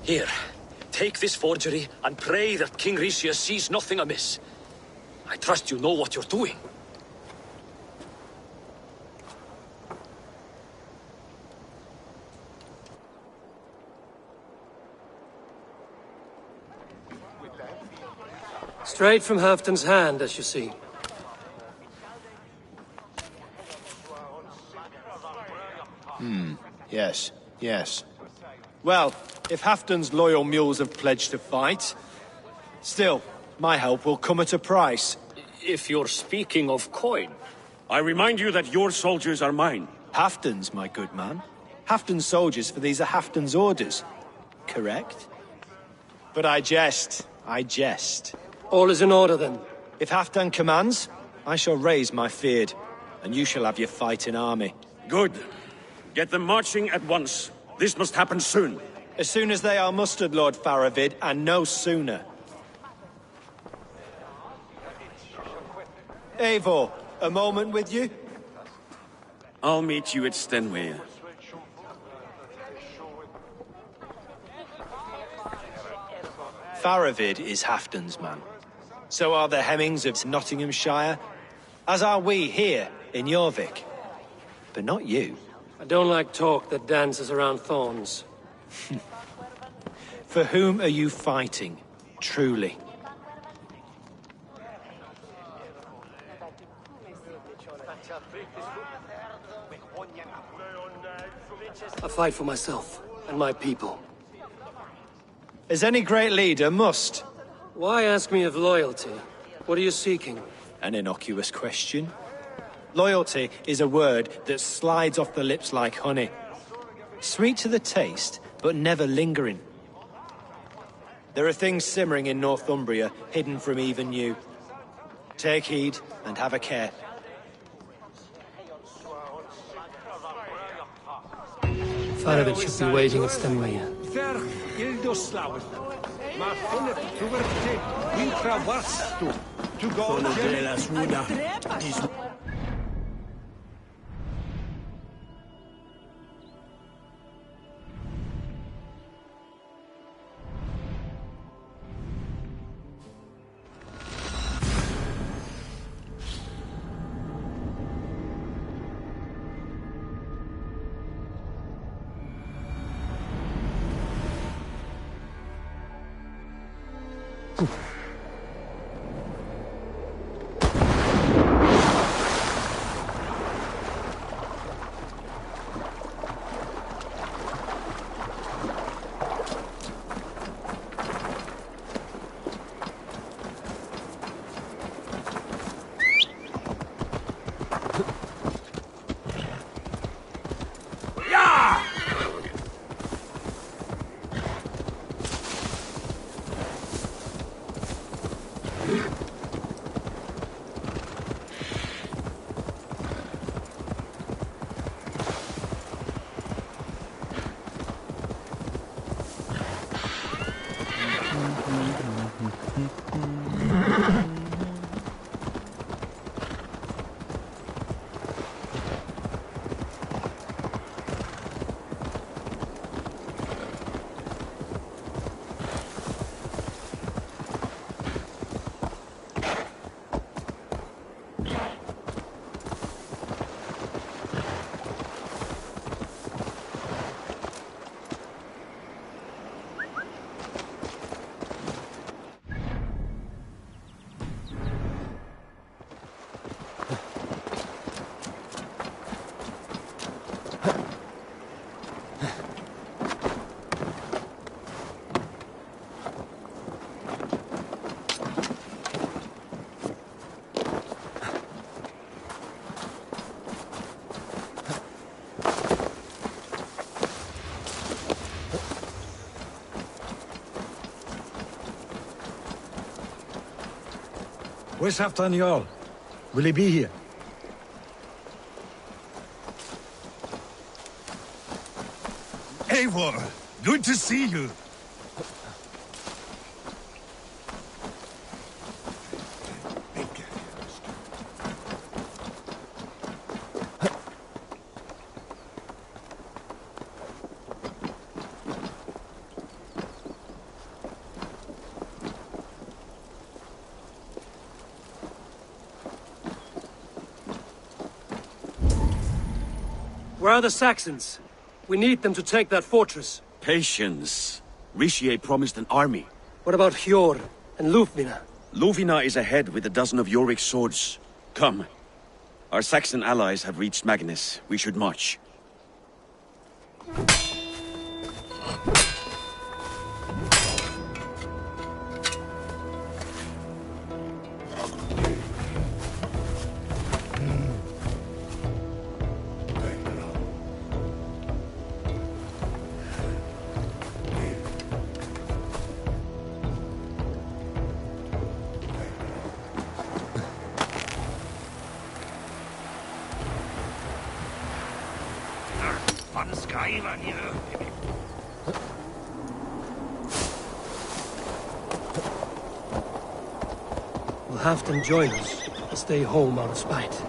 Here, take this forgery and pray that King Ricius sees nothing amiss. I trust you know what you're doing. Straight from Halfton's hand, as you see. Yes, yes. Well, if Halfton's loyal mules have pledged to fight, still, my help will come at a price. If you're speaking of coin. I remind you that your soldiers are mine. Halfton's, my good man. Halfton's soldiers, for these are Halfton's orders. Correct? But I jest. I jest. All is in order, then. If Halfdan commands, I shall raise my feared, and you shall have your fighting army. Good. Get them marching at once. This must happen soon. As soon as they are mustered, Lord Faravid, and no sooner. Eivor, a moment with you? I'll meet you at Stenway. Faravid is Halfton's man. So are the Hemmings of Nottinghamshire, as are we here in Jorvik. But not you. I don't like talk that dances around thorns. For whom are you fighting, truly? I fight for myself and my people. As any great leader must. Why ask me of loyalty? What are you seeking? An innocuous question. Loyalty is a word that slides off the lips like honey. Sweet to the taste, but never lingering. There are things simmering in Northumbria, hidden from even you. Take heed, and have a care. Faravid should be waiting at Stenway. Where's Halfdan Jarl? Will he be here? Eivor, good to see you. Where are the Saxons? We need them to take that fortress. Patience. Richier promised an army. What about Hjor and Lufvina? Luvina is ahead with a dozen of Yorick's swords. Come. Our Saxon allies have reached Magnus. We should march. We'll have them join us and stay home out of spite.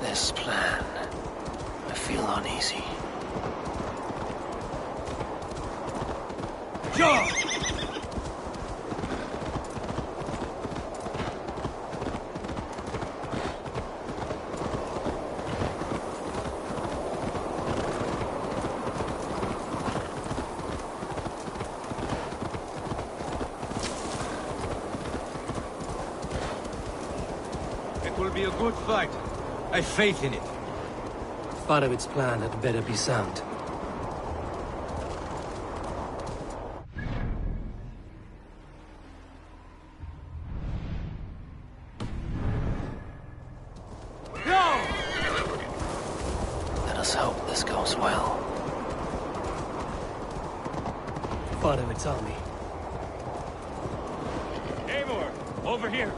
This plan. I feel uneasy. It will be a good fight. I have faith in it. Farovit's plan had better be sound. Let us hope this goes well. Farovit's army. Eivor, over here.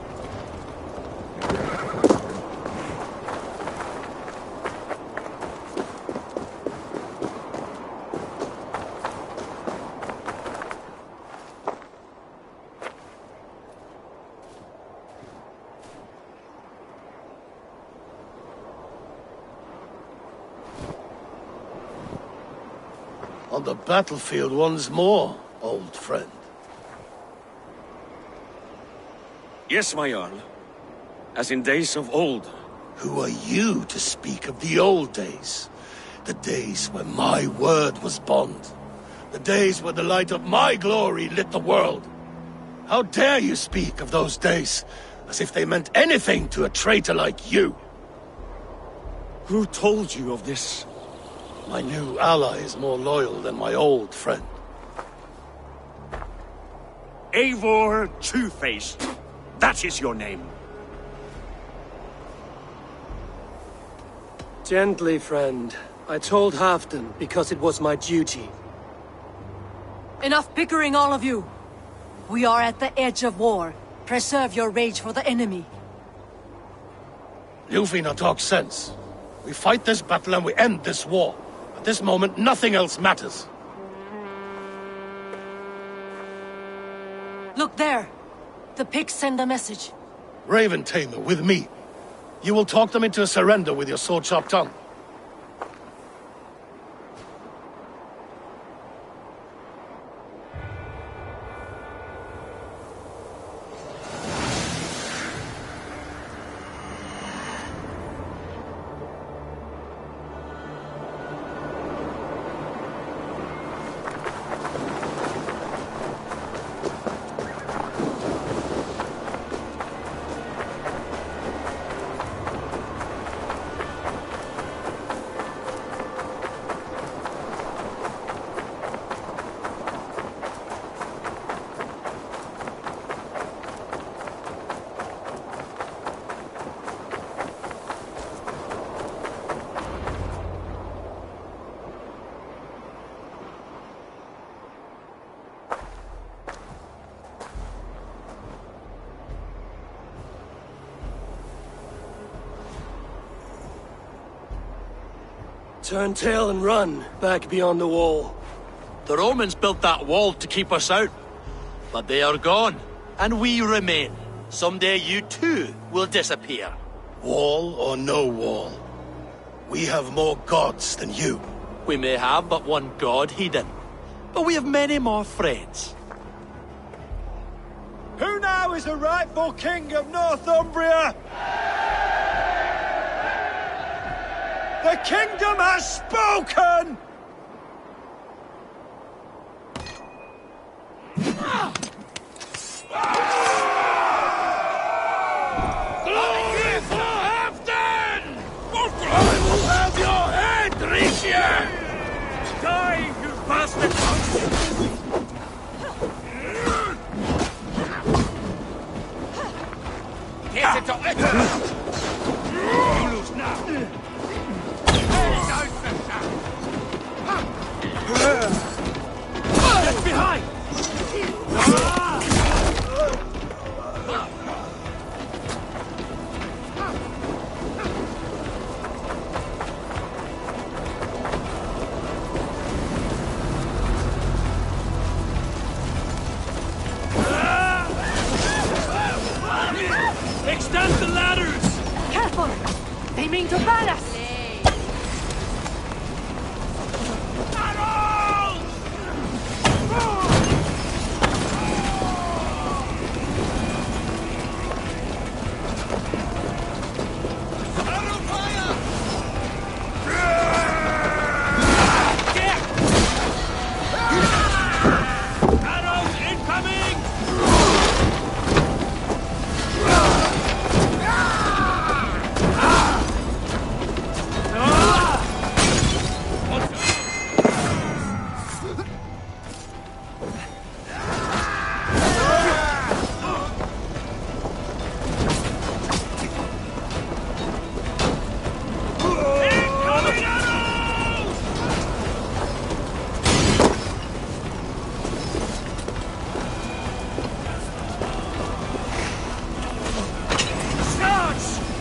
On the battlefield once more, old friend. Yes, my Jarl. As in days of old. Who are you to speak of the old days? The days when my word was bond. The days when the light of my glory lit the world. How dare you speak of those days as if they meant anything to a traitor like you? Who told you of this? My new ally is more loyal than my old friend. Eivor Two-Faced. That is your name. Gently, friend. I told Halfdan because it was my duty. Enough bickering, all of you! We are at the edge of war. Preserve your rage for the enemy. Lufina talks sense. We fight this battle and we end this war. At this moment, nothing else matters. Look there! The pigs send a message. Raven Tamer, with me. You will talk them into a surrender with your sword-sharp tongue. Turn tail and run, back beyond the wall. The Romans built that wall to keep us out. But they are gone, and we remain. Someday you too will disappear. Wall or no wall, we have more gods than you. We may have but one god, Hedon. But we have many more friends. Who now is the rightful king of Northumbria? The kingdom has spoken! Glory for Halfdan! I will have your head, Ricia! Die, you bastard! Get it to You lose now! Get behind! Extend the ladders! Careful! They mean to ban us!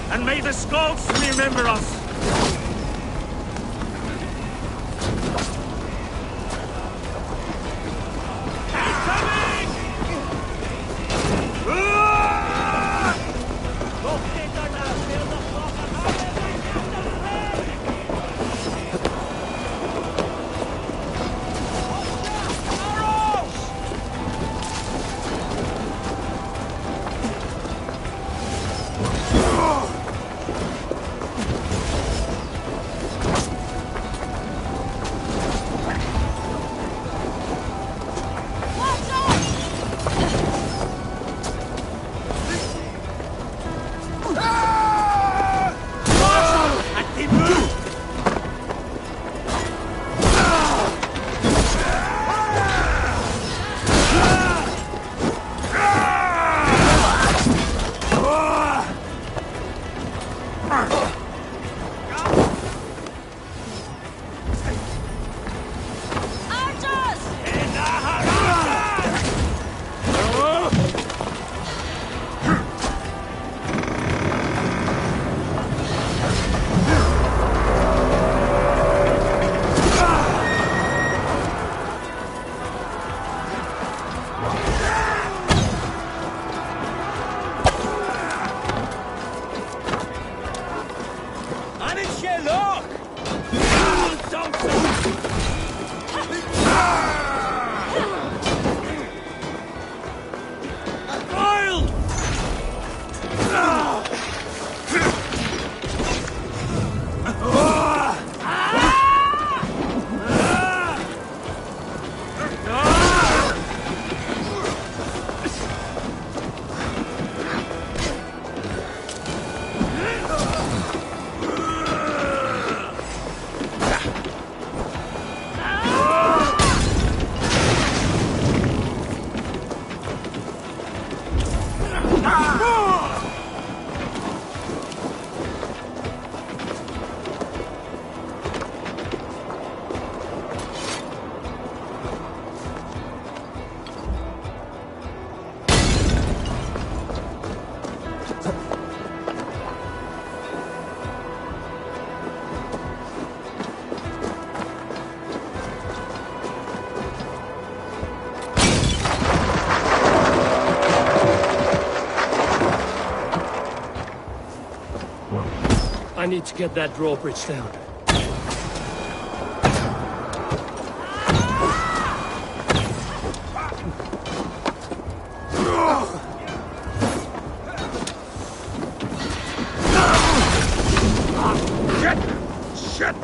And may the Scots remember us! need to get that drawbridge down. Shit!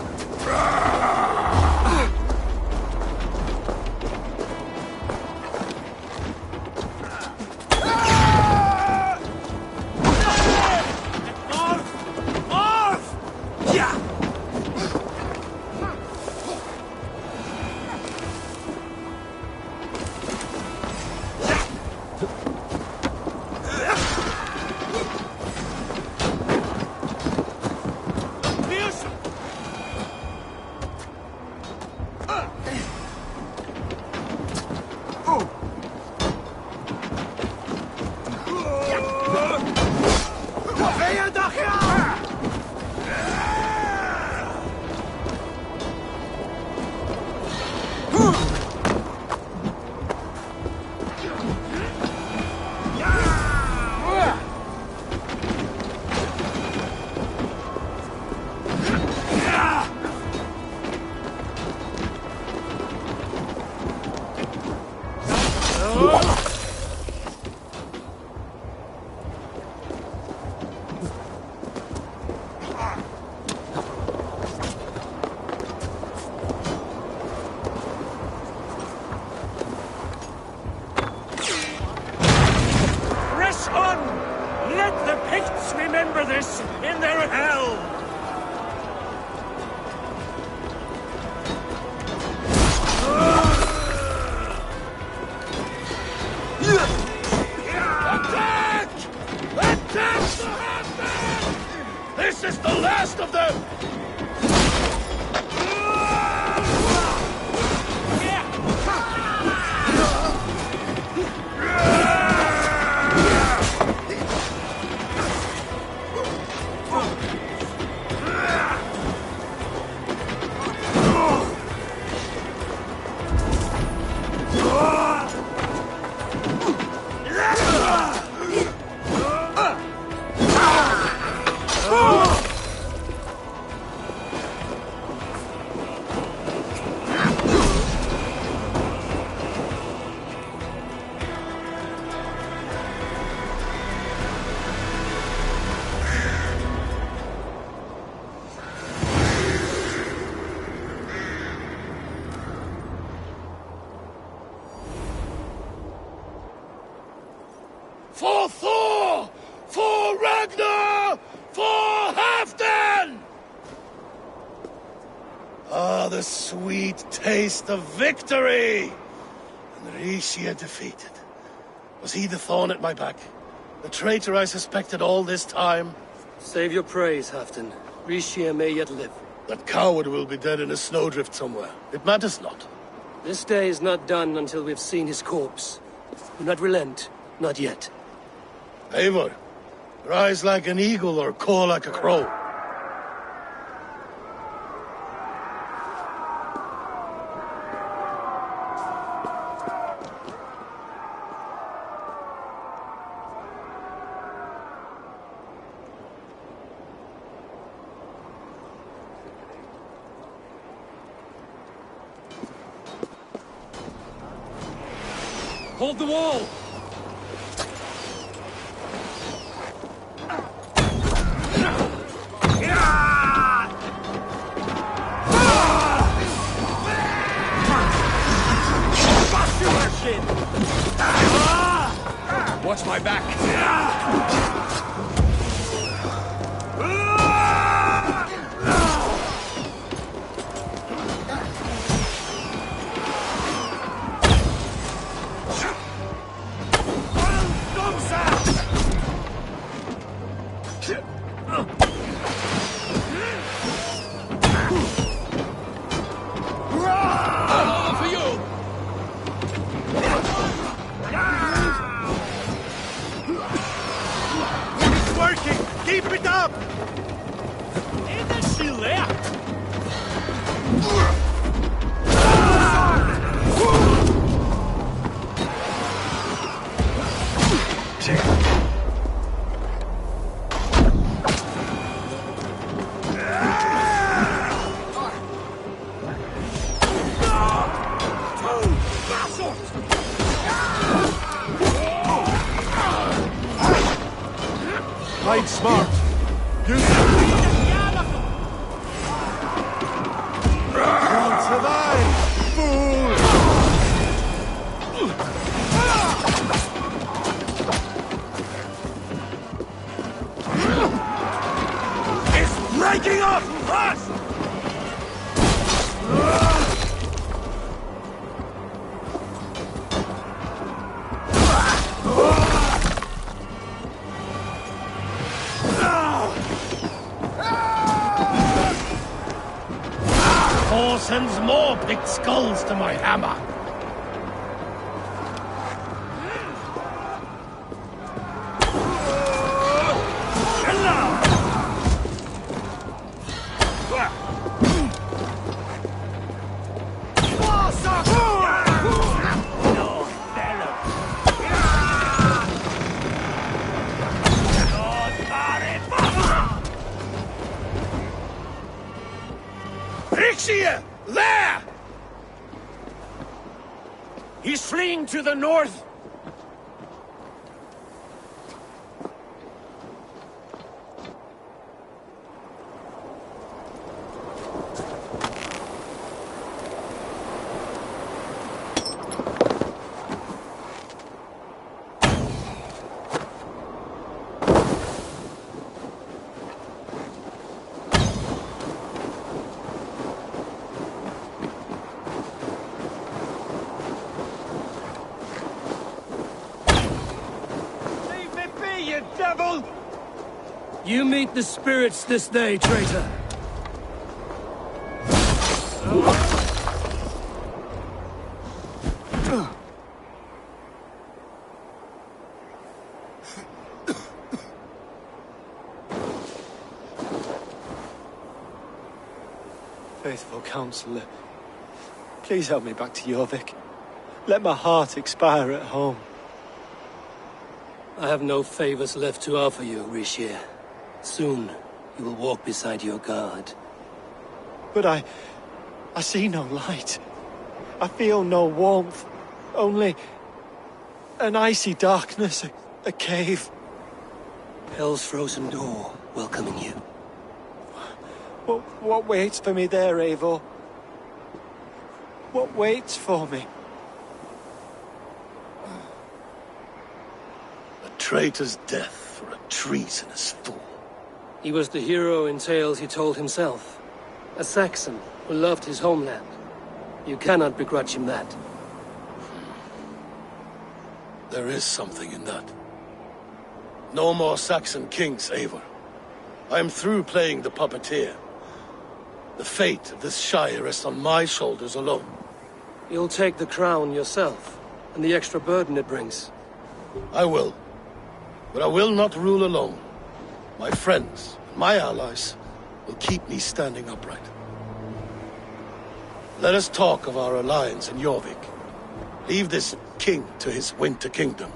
In their hell! Attack! Attack the Hammer! This is the last of them! For Thor! For Ragnar! For Halfdan! Ah, the sweet taste of victory! And Rishia defeated. Was he the thorn at my back? The traitor I suspected all this time? Save your praise, Halfdan. Rishia may yet live. That coward will be dead in a snowdrift somewhere. It matters not. This day is not done until we've seen his corpse. Do not relent. Not yet. Eivor, rise like an eagle or caw like a crow. Hold the wall! Watch my back! Fight smart. Use Can't survive, fool! It's breaking up! Fast! Thor sends more picked skulls to my hammer. There! He's fleeing to the north! You meet the spirits this day, traitor. Faithful counselor, please help me back to Jorvik. Let my heart expire at home. I have no favors left to offer you, Rishir. Soon, you will walk beside your guard. But I see no light. I feel no warmth. Only an icy darkness, a cave. Hell's frozen door welcoming you. What waits for me there, Eivor? What waits for me? A traitor's death for a treasonous fool. He was the hero in tales he told himself. A Saxon who loved his homeland. You cannot begrudge him that. There is something in that. No more Saxon kings, Eivor. I am through playing the puppeteer. The fate of this shire rests on my shoulders alone. You'll take the crown yourself, and the extra burden it brings. I will. But I will not rule alone. My friends, and my allies, will keep me standing upright. Let us talk of our alliance in Jorvik. Leave this king to his winter kingdom.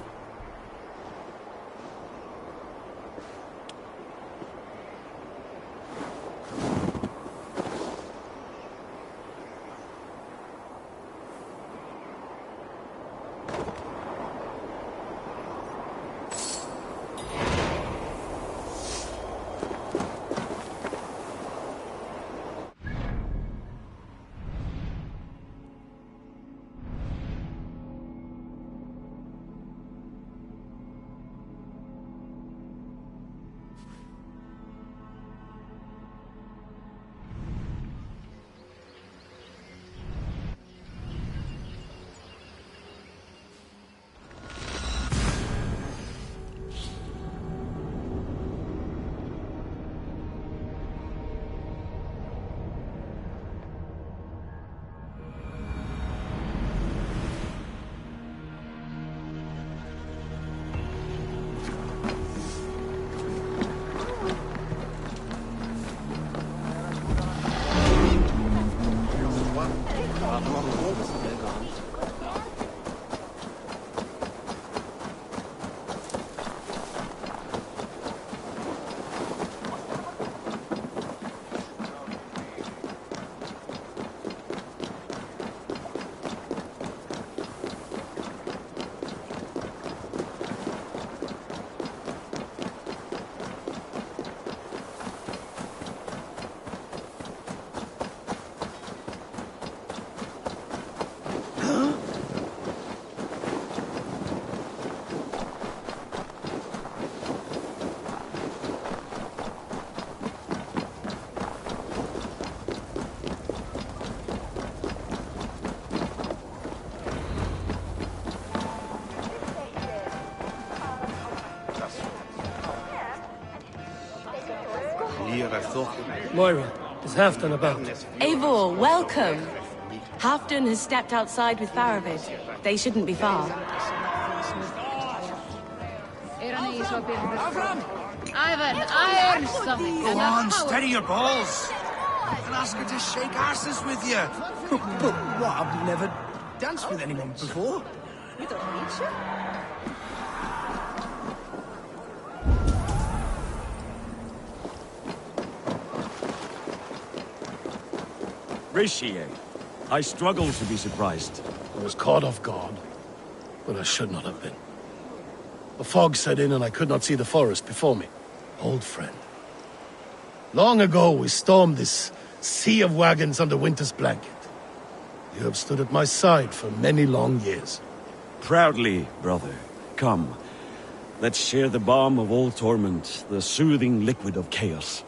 Moira, is Halfdan about? Eivor, welcome. Halfdan has stepped outside with Faravid. They shouldn't be far. Ivan, iron something. Go on, steady your balls. And ask her to shake asses with you. But what, I've never danced with anyone before. We don't need you. Rishier, I struggle to be surprised. I was caught off guard, but I should not have been. The fog set in and I could not see the forest before me. Old friend. Long ago we stormed this sea of wagons under winter's blanket. You have stood at my side for many long years. Proudly, brother. Come. Let's share the balm of old torment, the soothing liquid of chaos.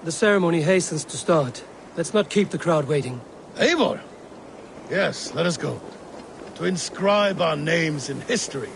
The ceremony hastens to start. Let's not keep the crowd waiting. Eivor! Yes, let us go. To inscribe our names in history.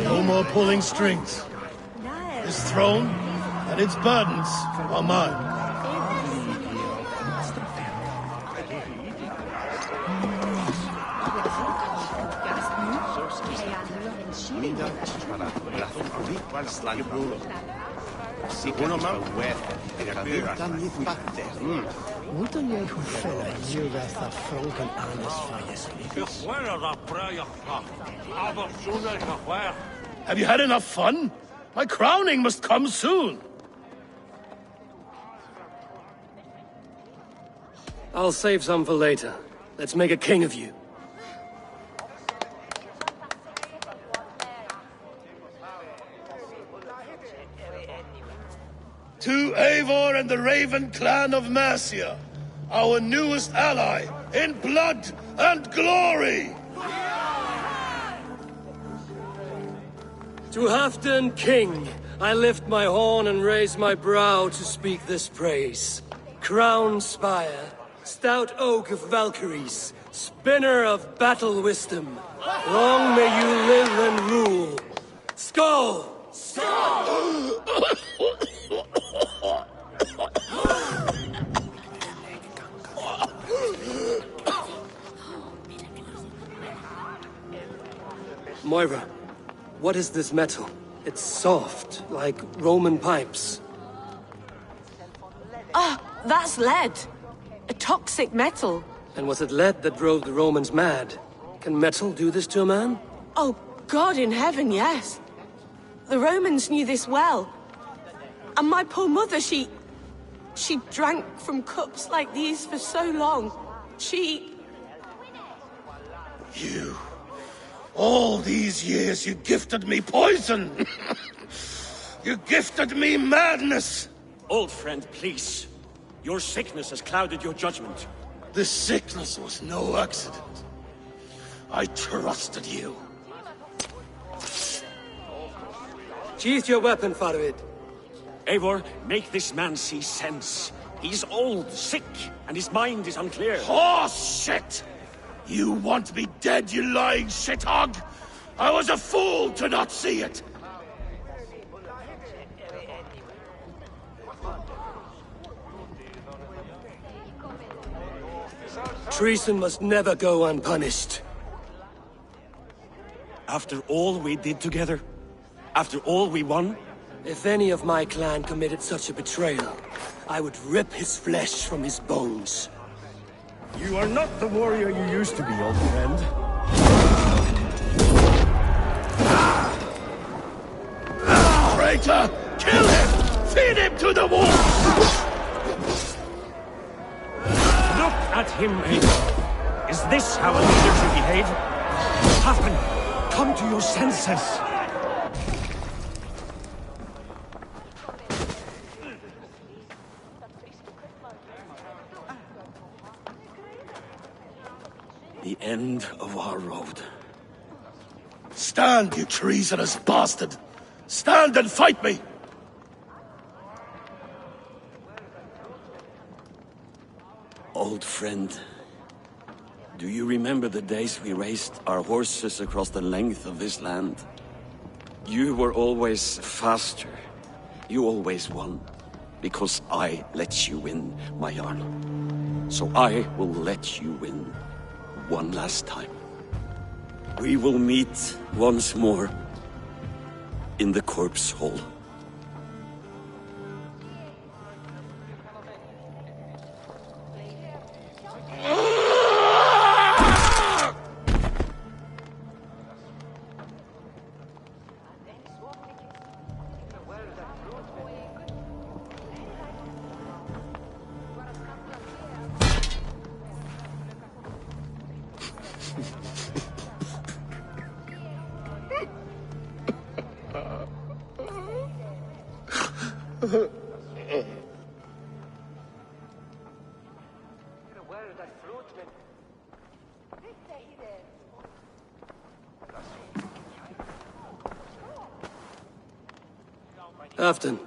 No more pulling strings. This throne and its burdens are mine. Have you had enough fun? My crowning must come soon. I'll save some for later. Let's make a king of you. To Eivor and the Raven clan of Mercia, our newest ally in blood and glory! To Halfdan, king, I lift my horn and raise my brow to speak this praise. Crown spire, stout oak of Valkyries, spinner of battle wisdom. Long may you live and rule. Skull! Skull! Moira, what is this metal? It's soft, like Roman pipes. Ah, that's lead. A toxic metal. And was it lead that drove the Romans mad? Can metal do this to a man? Oh, God in heaven, yes. The Romans knew this well. And my poor mother, she drank from cups like these for so long. You... All these years you gifted me poison! You gifted me madness! Old friend, please. Your sickness has clouded your judgment. This sickness was no accident. I trusted you. Sheath your weapon, Faravid. Eivor, make this man see sense. He's old, sick, and his mind is unclear. Horse shit! You want me dead, you lying shithog? I was a fool to not see it! Treason must never go unpunished. After all we did together? After all we won? If any of my clan committed such a betrayal, I would rip his flesh from his bones. You are not the warrior you used to be, old friend. Traitor! Kill him! Feed him to the wolves! Look at him, Eivor. Is this how a leader should behave? Halfdan, come to your senses. the end of our road. Stand, you treasonous bastard! Stand and fight me! Old friend, do you remember the days we raced our horses across the length of this land? You were always faster. You always won. Because I let you win, my Jarl. So I will let you win one last time. We will meet once more in the corpse hall. Halfdan,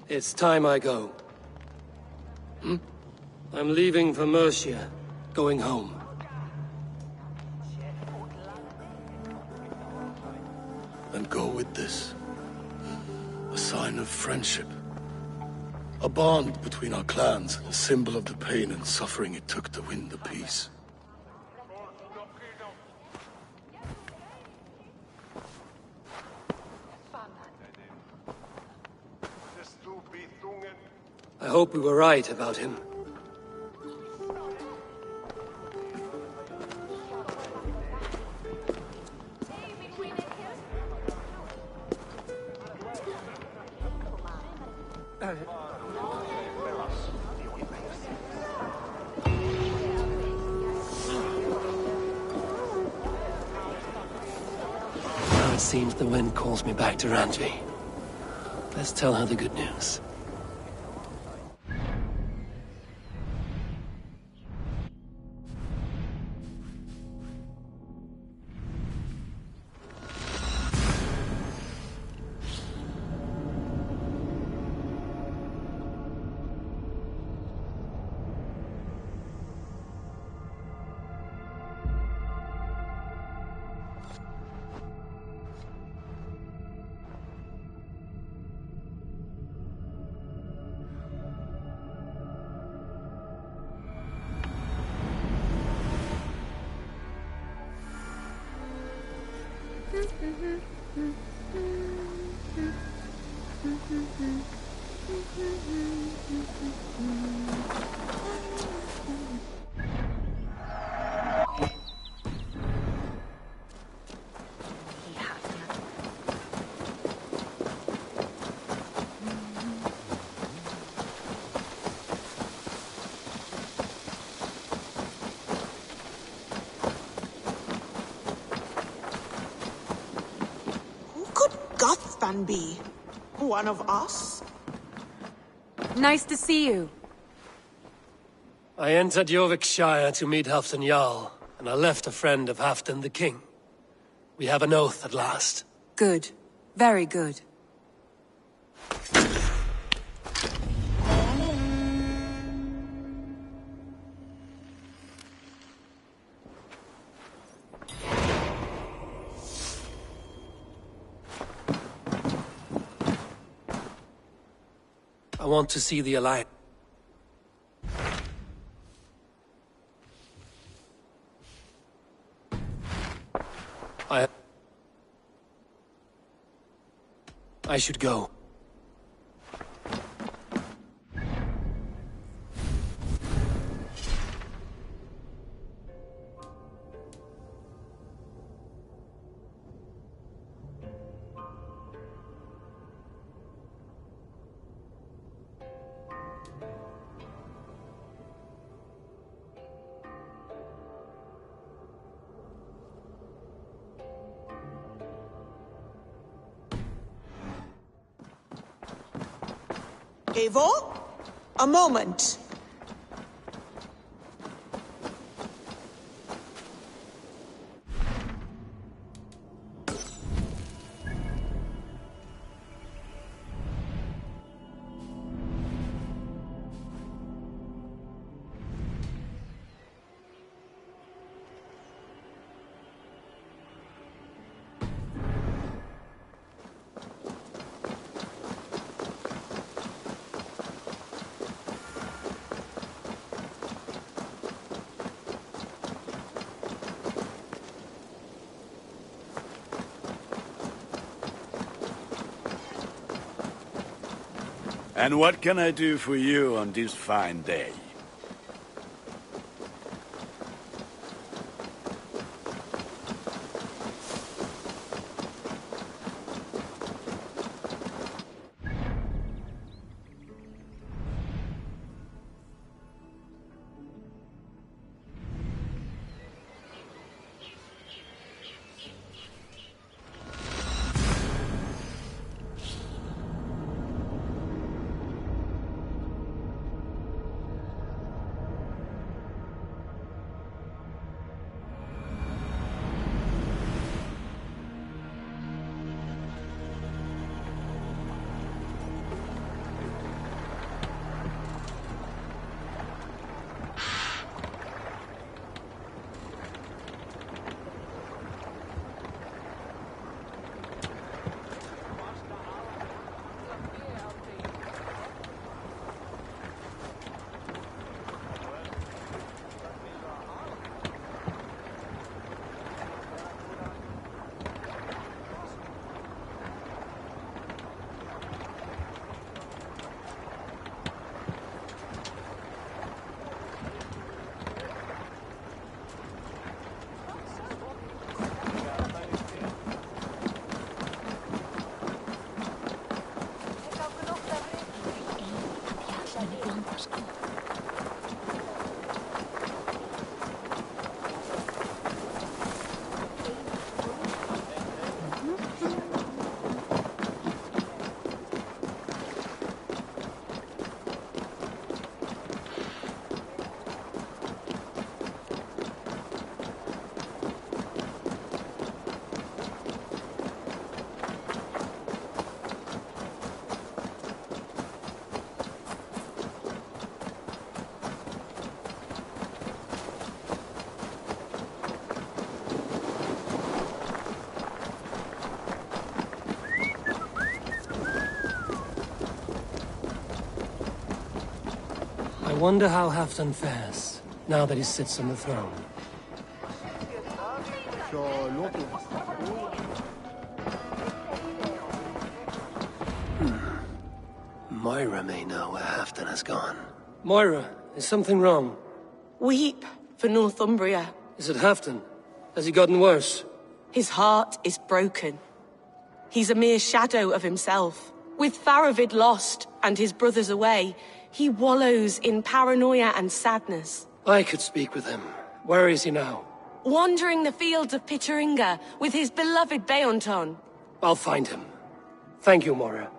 it's time I go. I'm leaving for Mercia, going home. And go with this. A sign of friendship. A bond between our clans, a symbol of the pain and suffering it took to win the peace. I hope we were right about him. Now it seems the wind calls me back to Randvi. Let's tell her the good news. Be one of us? Nice to see you. I entered Jorvikshire to meet Halfdan Jarl, and I left a friend of Halfdan the King. We have an oath at last. Good. Very good. I want to see the Alliance. I should go. Eivor? A moment. And what can I do for you on this fine day? I wonder how Halfdan fares, now that he sits on the throne. Moira may know where Halfdan has gone. Moira, is something wrong? Weep for Northumbria. Is it Halfdan? Has he gotten worse? His heart is broken. He's a mere shadow of himself. With Faravid lost and his brothers away, he wallows in paranoia and sadness. I could speak with him. Where is he now? Wandering the fields of Pitteringa with his beloved Beonton. I'll find him. Thank you, Moira.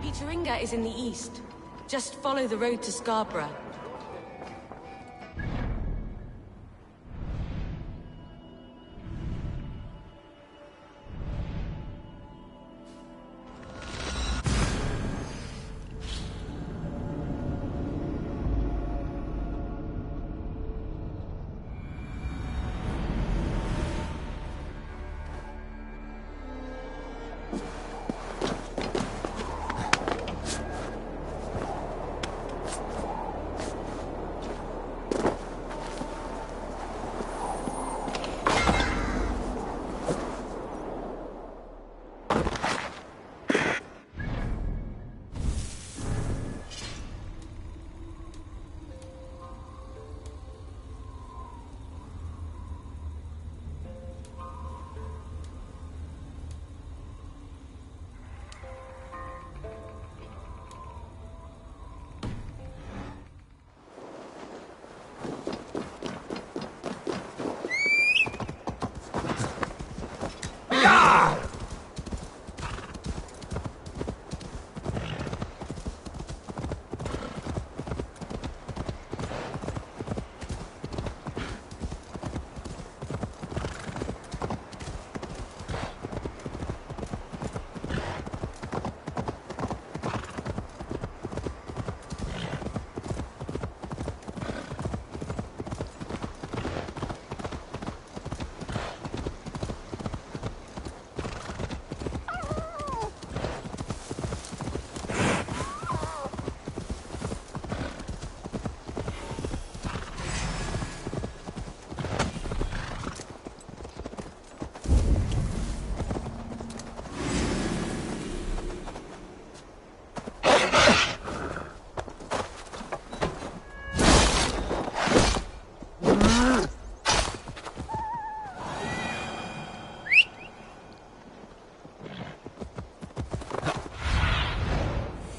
Pitteringa is in the east. Just follow the road to Scarborough.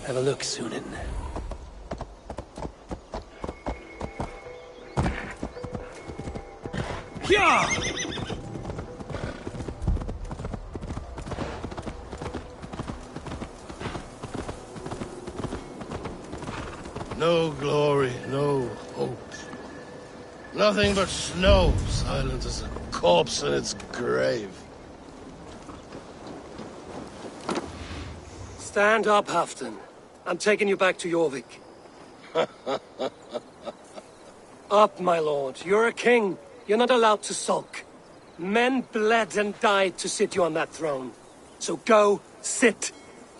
Have a look, Sunan. No glory, no hope. Nothing but snow, silent as a corpse in its grave. Stand up, Halfdan. I'm taking you back to Jorvik. Up, my lord. You're a king. You're not allowed to sulk. Men bled and died to sit you on that throne. So go, sit.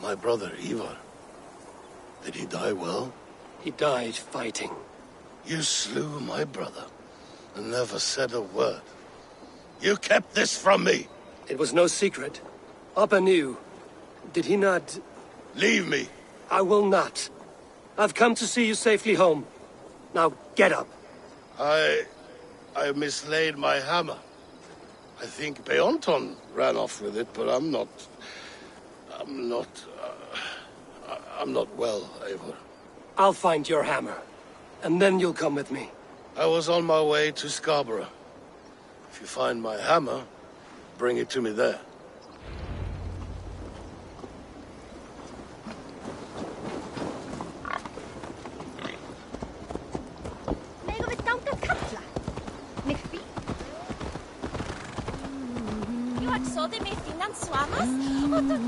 My brother, Ivar. Did he die well? He died fighting. You slew my brother, and never said a word. You kept this from me! It was no secret. Appa knew. Did he not... Leave me! I will not. I've come to see you safely home. Now, get up. I mislaid my hammer. I think Beonton ran off with it, but I'm not well, Eivor. I'll find your hammer, and then you'll come with me. I was on my way to Scarborough. If you find my hammer, bring it to me there.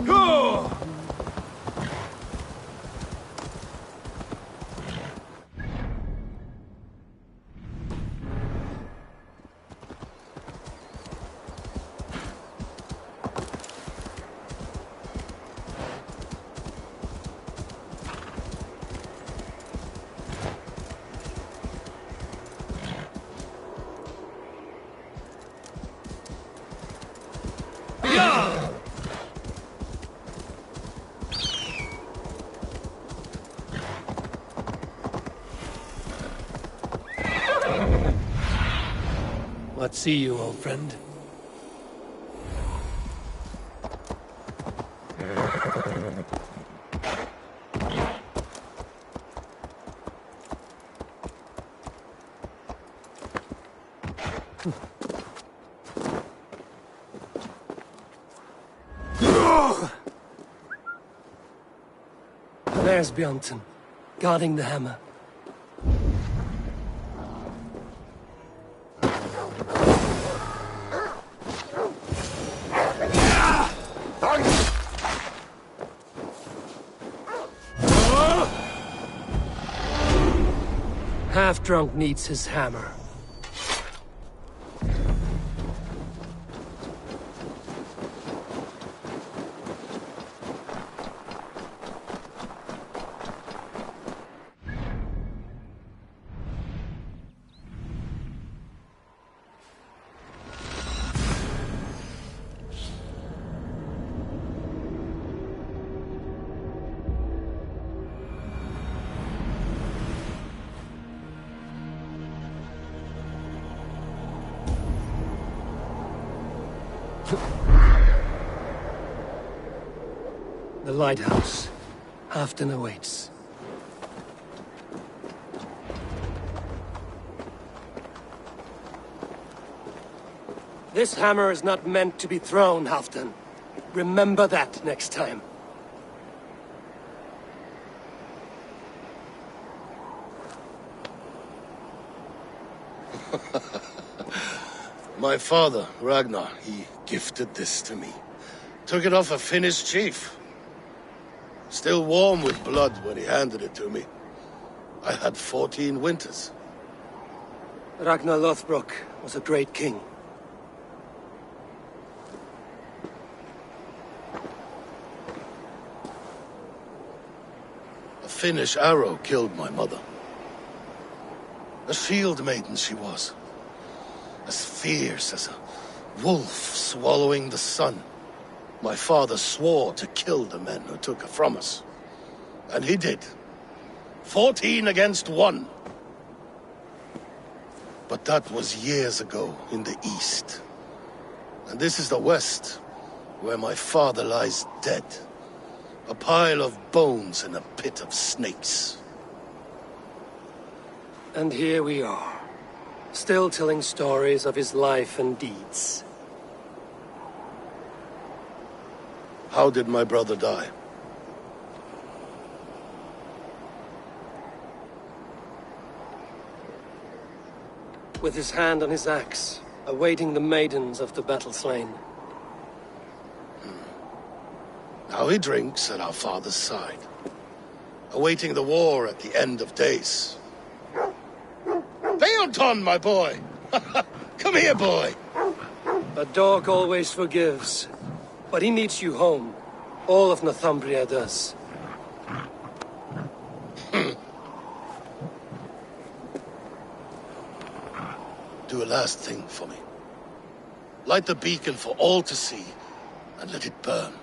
Go! What see you, old friend? There's Bjornton, guarding the hammer. Half-drunk needs his hammer. The lighthouse. Halfdan awaits. This hammer is not meant to be thrown, Halfdan. Remember that next time. My father, Ragnar, he gifted this to me. Took it off a Finnish chief. Still warm with blood when he handed it to me. I had 14 winters. Ragnar Lothbrok was a great king. A Finnish arrow killed my mother. A shield maiden she was. As fierce as a wolf swallowing the sun. My father swore to kill the men who took her from us. And he did. 14 against 1. But that was years ago in the east. And this is the west, where my father lies dead. A pile of bones in a pit of snakes. And here we are, still telling stories of his life and deeds. How did my brother die? With his hand on his axe, awaiting the maidens of the battle slain. Now he drinks at our father's side, awaiting the war at the end of days. Beoton, my boy! Come here, boy! A dog always forgives, but he needs you home. All of Northumbria does. Do a last thing for me. Light the beacon for all to see, and let it burn.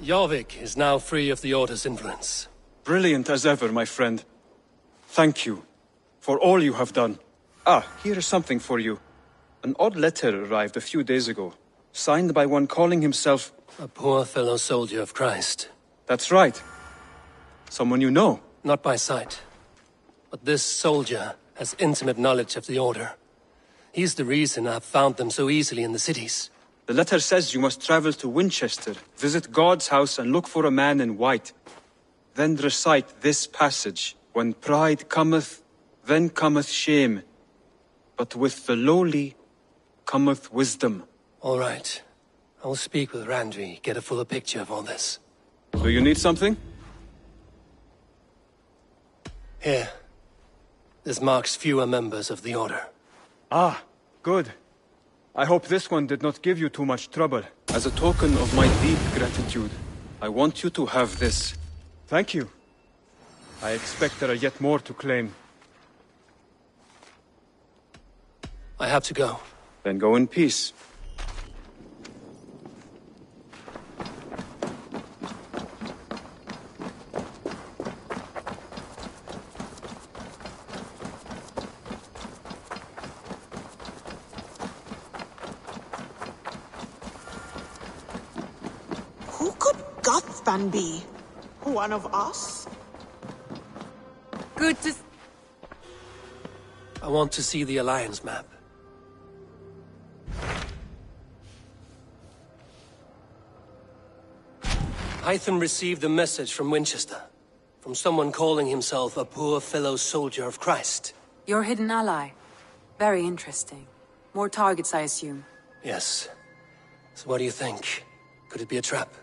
Jorvik is now free of the Order's influence. Brilliant as ever, my friend. Thank you for all you have done. Ah, here is something for you. An odd letter arrived a few days ago, signed by one calling himself... A poor fellow soldier of Christ. That's right. Someone you know. Not by sight. But this soldier has intimate knowledge of the Order. He's the reason I've found them so easily in the cities. The letter says you must travel to Winchester, visit God's house and look for a man in white. Then recite this passage. When pride cometh, then cometh shame. But with the lowly cometh wisdom. All right. I will speak with Randvi, get a fuller picture of all this. Do you need something? Here. This marks fewer members of the Order. Ah, good. I hope this one did not give you too much trouble. As a token of my deep gratitude, I want you to have this. Thank you. I expect there are yet more to claim. I have to go. Then go in peace. Who could Gothban be? One of us? Good to... I want to see the Alliance map. Hytham received a message from Winchester. From someone calling himself a poor fellow soldier of Christ. Your hidden ally. Very interesting. More targets, I assume. Yes. So what do you think? Could it be a trap?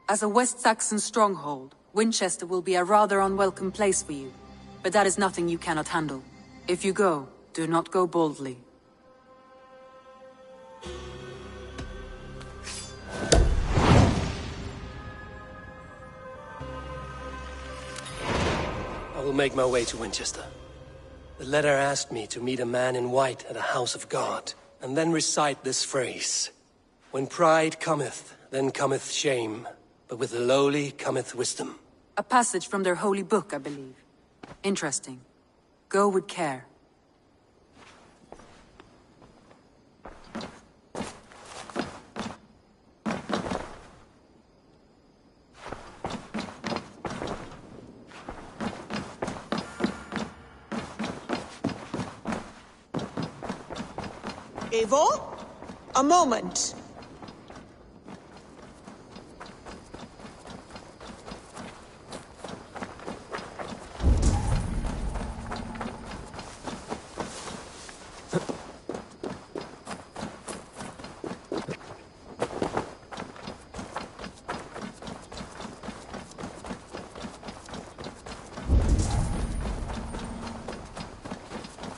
As a West Saxon stronghold, Winchester will be a rather unwelcome place for you. But that is nothing you cannot handle. If you go, do not go boldly. I will make my way to Winchester. The letter asked me to meet a man in white at a house of God, and then recite this phrase. When pride cometh, then cometh shame, but with the lowly cometh wisdom. A passage from their holy book, I believe. Interesting. Go with care. Eivor? A moment.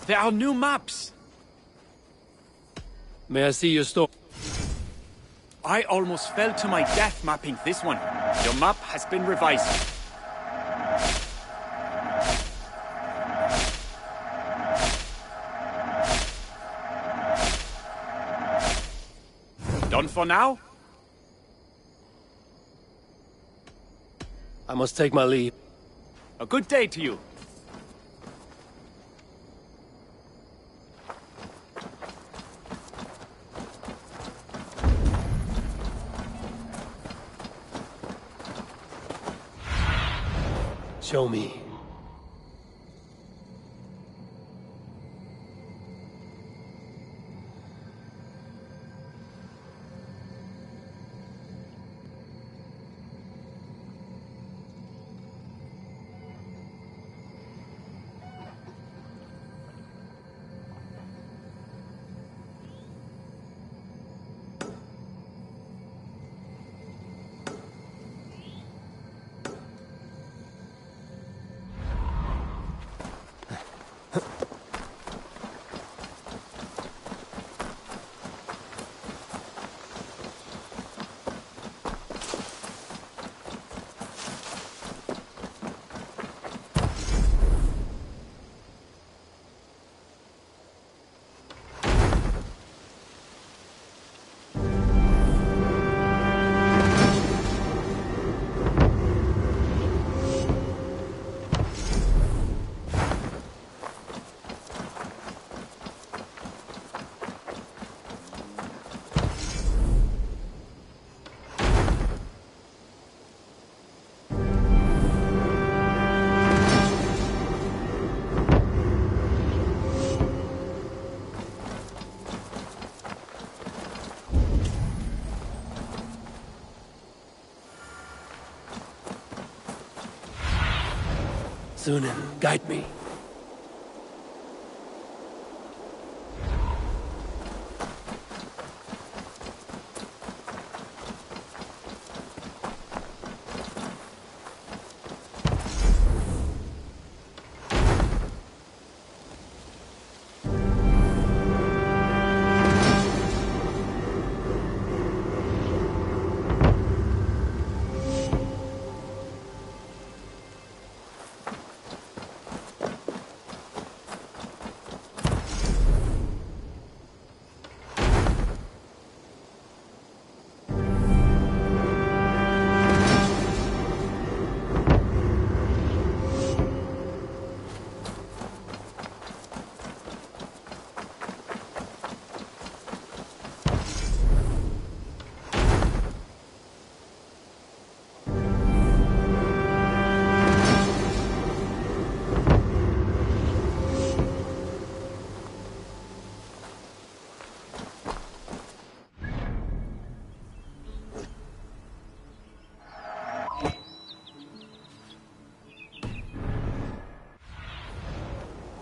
There are new maps. May I see your store? I almost fell to my death mapping this one. Your map has been revised. Done for now? I must take my leave. A good day to you. Show me. Sunan, guide me.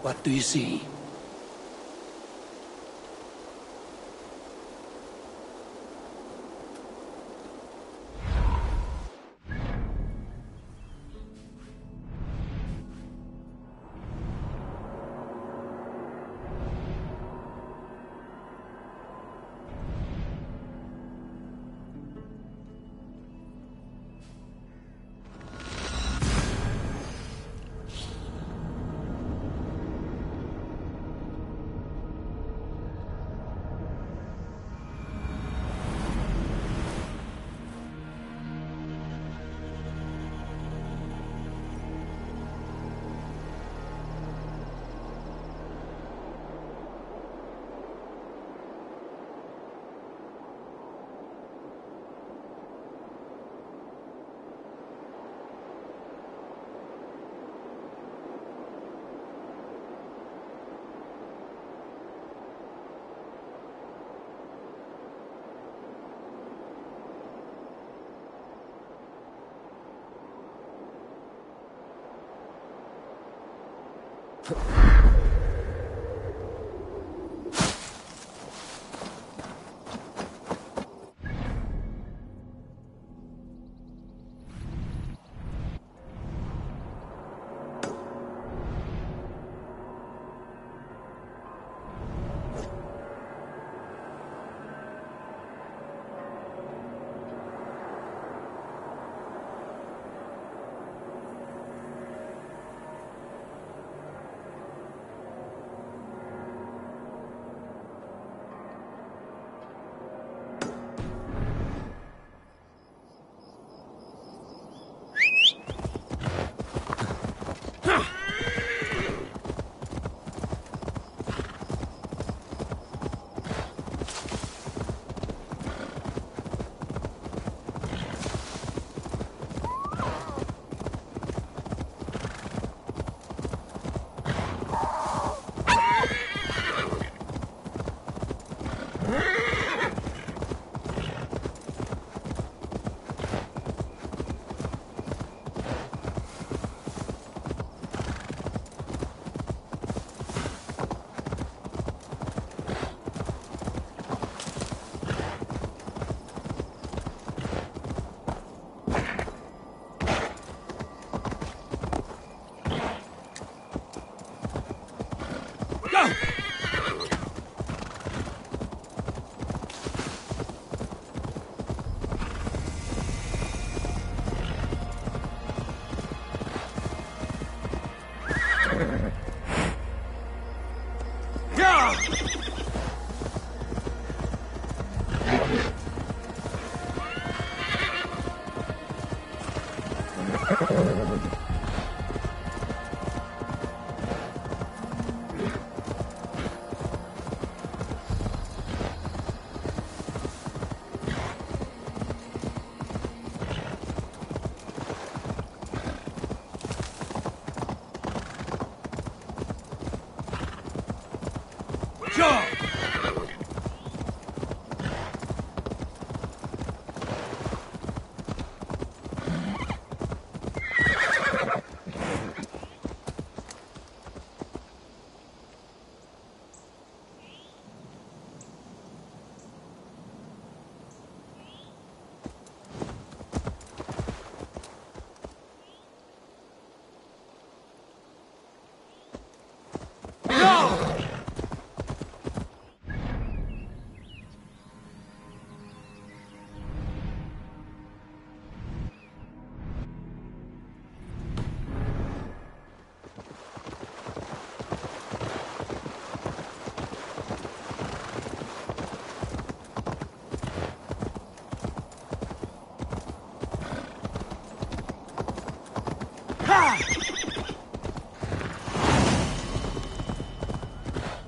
What do you see?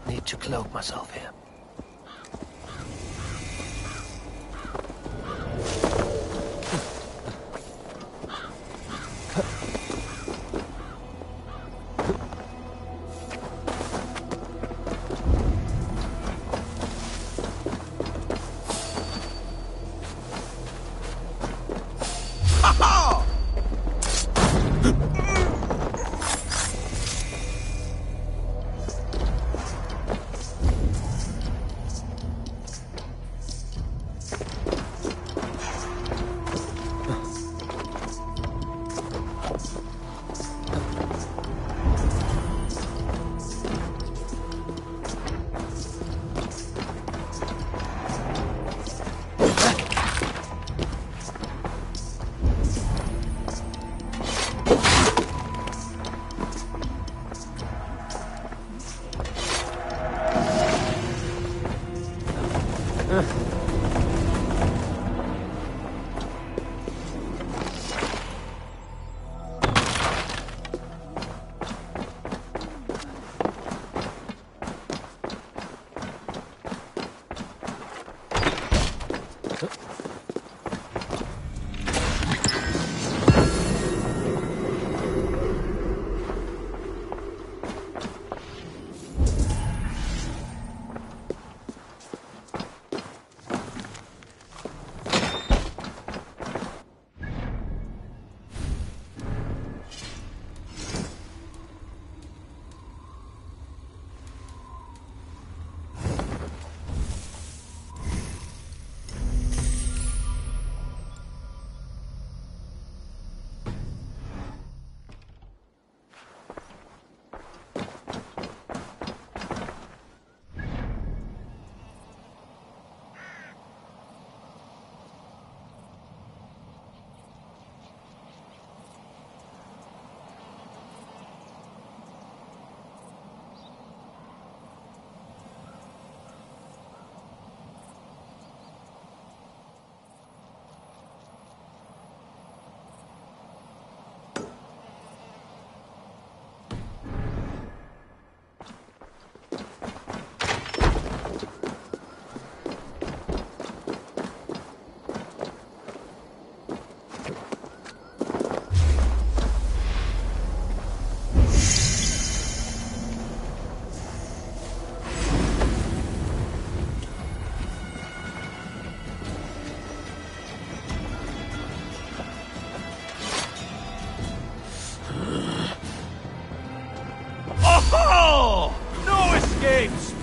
Need to cloak myself here.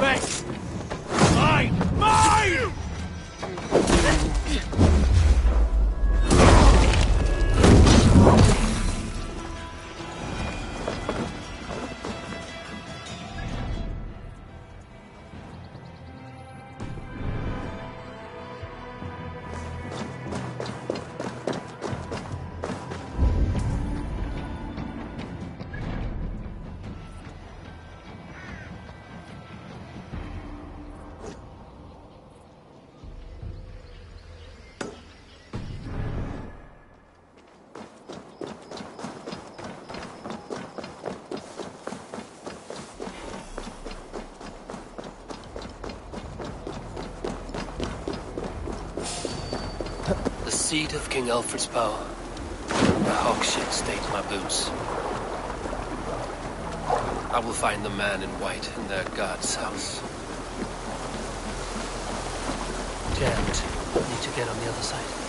respect! Mine! Mine! The seat of King Alfred's power. The hawk shit stained my boots. I will find the man in white in their god's house. Jammed. Need to get on the other side.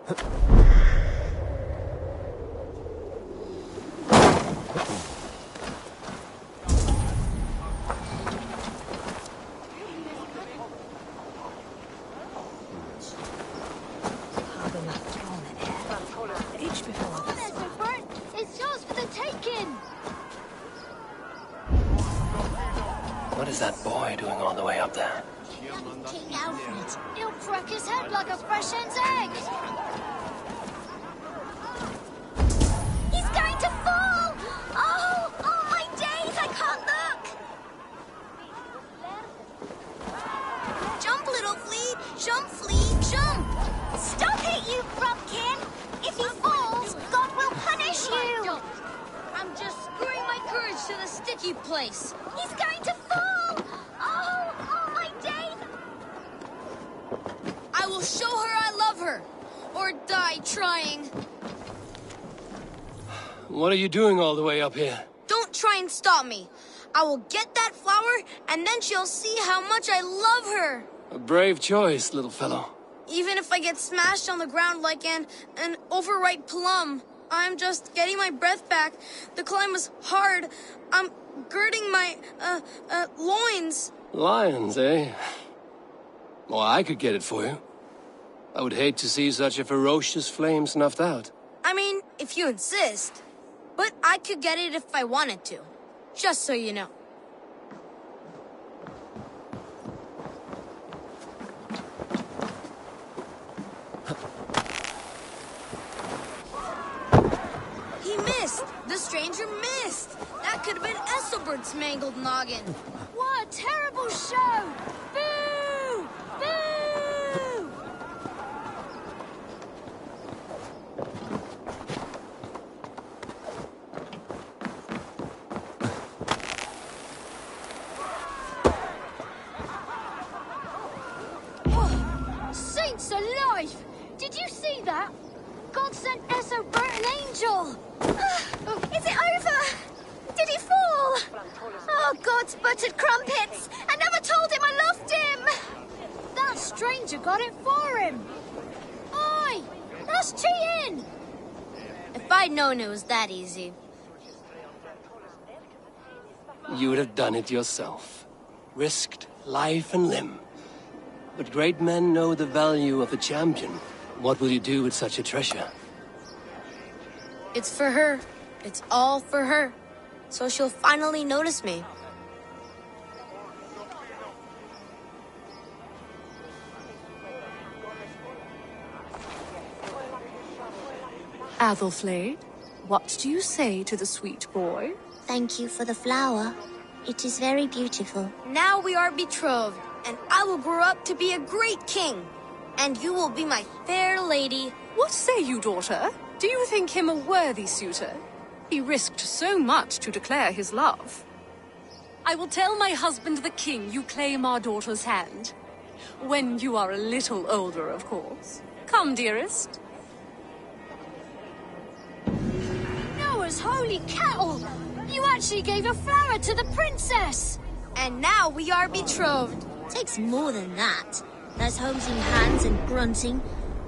It's yours for the taking! What is that boy doing all the way up there? King Alfred. He'll crack his head like a fresh hen's egg! He's going to fall! Oh, my days, I can't look! Jump, little flea! Jump, flea, jump! Stop it, you Brubkin! If he falls, God will punish you! I'm just screwing my courage to the sticky place. He's going to fall! Oh, my days! I will show her I love her, or die trying. What are you doing all the way up here? Don't try and stop me. I will get that flower, and then she'll see how much I love her. A brave choice, little fellow. Even if I get smashed on the ground like an overripe plum, I'm just getting my breath back. The climb was hard. I'm girding my, loins. Lions, eh? Well, I could get it for you. I would hate to see such a ferocious flame snuffed out. I mean, if you insist. But I could get it if I wanted to. Just so you know. He missed! The stranger missed! That could have been Esselbert's mangled noggin. What a terrible show! Boo! Boo! Oh, saints alive! Did you see that? God sent Esselbert an angel! Is it over? Did he fall? Oh, God's buttered crumpets! I never told him I loved him! That stranger got it for him! Oi! That's cheating! If I'd known it was that easy. You would have done it yourself. Risked life and limb. But great men know the value of a champion. What will you do with such a treasure? It's for her. It's all for her. So she'll finally notice me. Athelflaed, what do you say to the sweet boy? Thank you for the flower. It is very beautiful. Now we are betrothed, and I will grow up to be a great king. And you will be my fair lady. What say you, daughter? Do you think him a worthy suitor? He risked so much to declare his love. I will tell my husband the king you claim our daughter's hand. When you are a little older, of course. Come, dearest. Noah's holy cattle! You actually gave a flower to the princess! And now we are betrothed. Takes more than that. There's holding hands and grunting,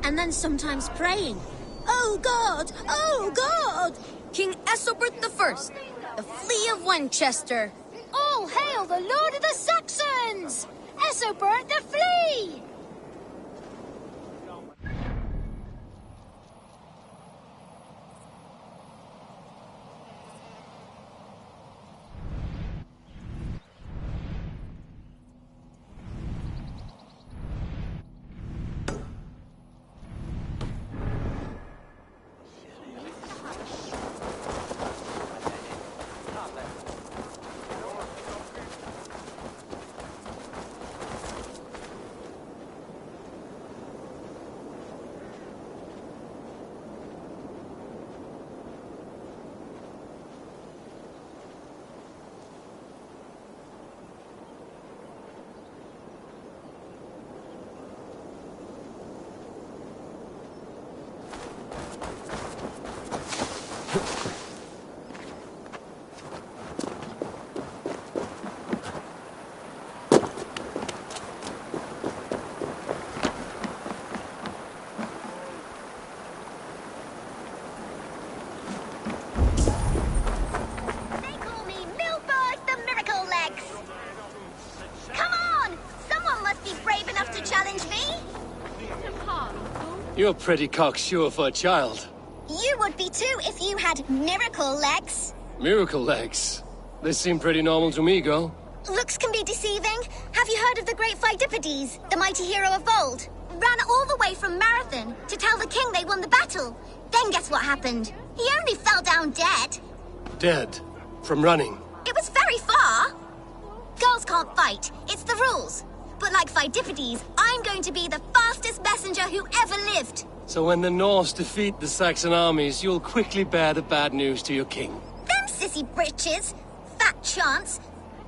and then sometimes praying. Oh God! Oh God! King Esselbert I, the Flea of Winchester. All hail the Lord of the Saxons! Esselbert the Flea! You're pretty cocksure for a child. You would be too if you had miracle legs. Miracle legs? They seem pretty normal to me, girl. Looks can be deceiving. Have you heard of the great Phidippades, the mighty hero of old? Ran all the way from Marathon to tell the king they won the battle. Then guess what happened? He only fell down dead. Dead? From running? It was very far. Girls can't fight. It's the rules. But like Phidippades, I'm going to be the fastest messenger who ever lived. So when the Norse defeat the Saxon armies, you'll quickly bear the bad news to your king. Them sissy britches. Fat chance.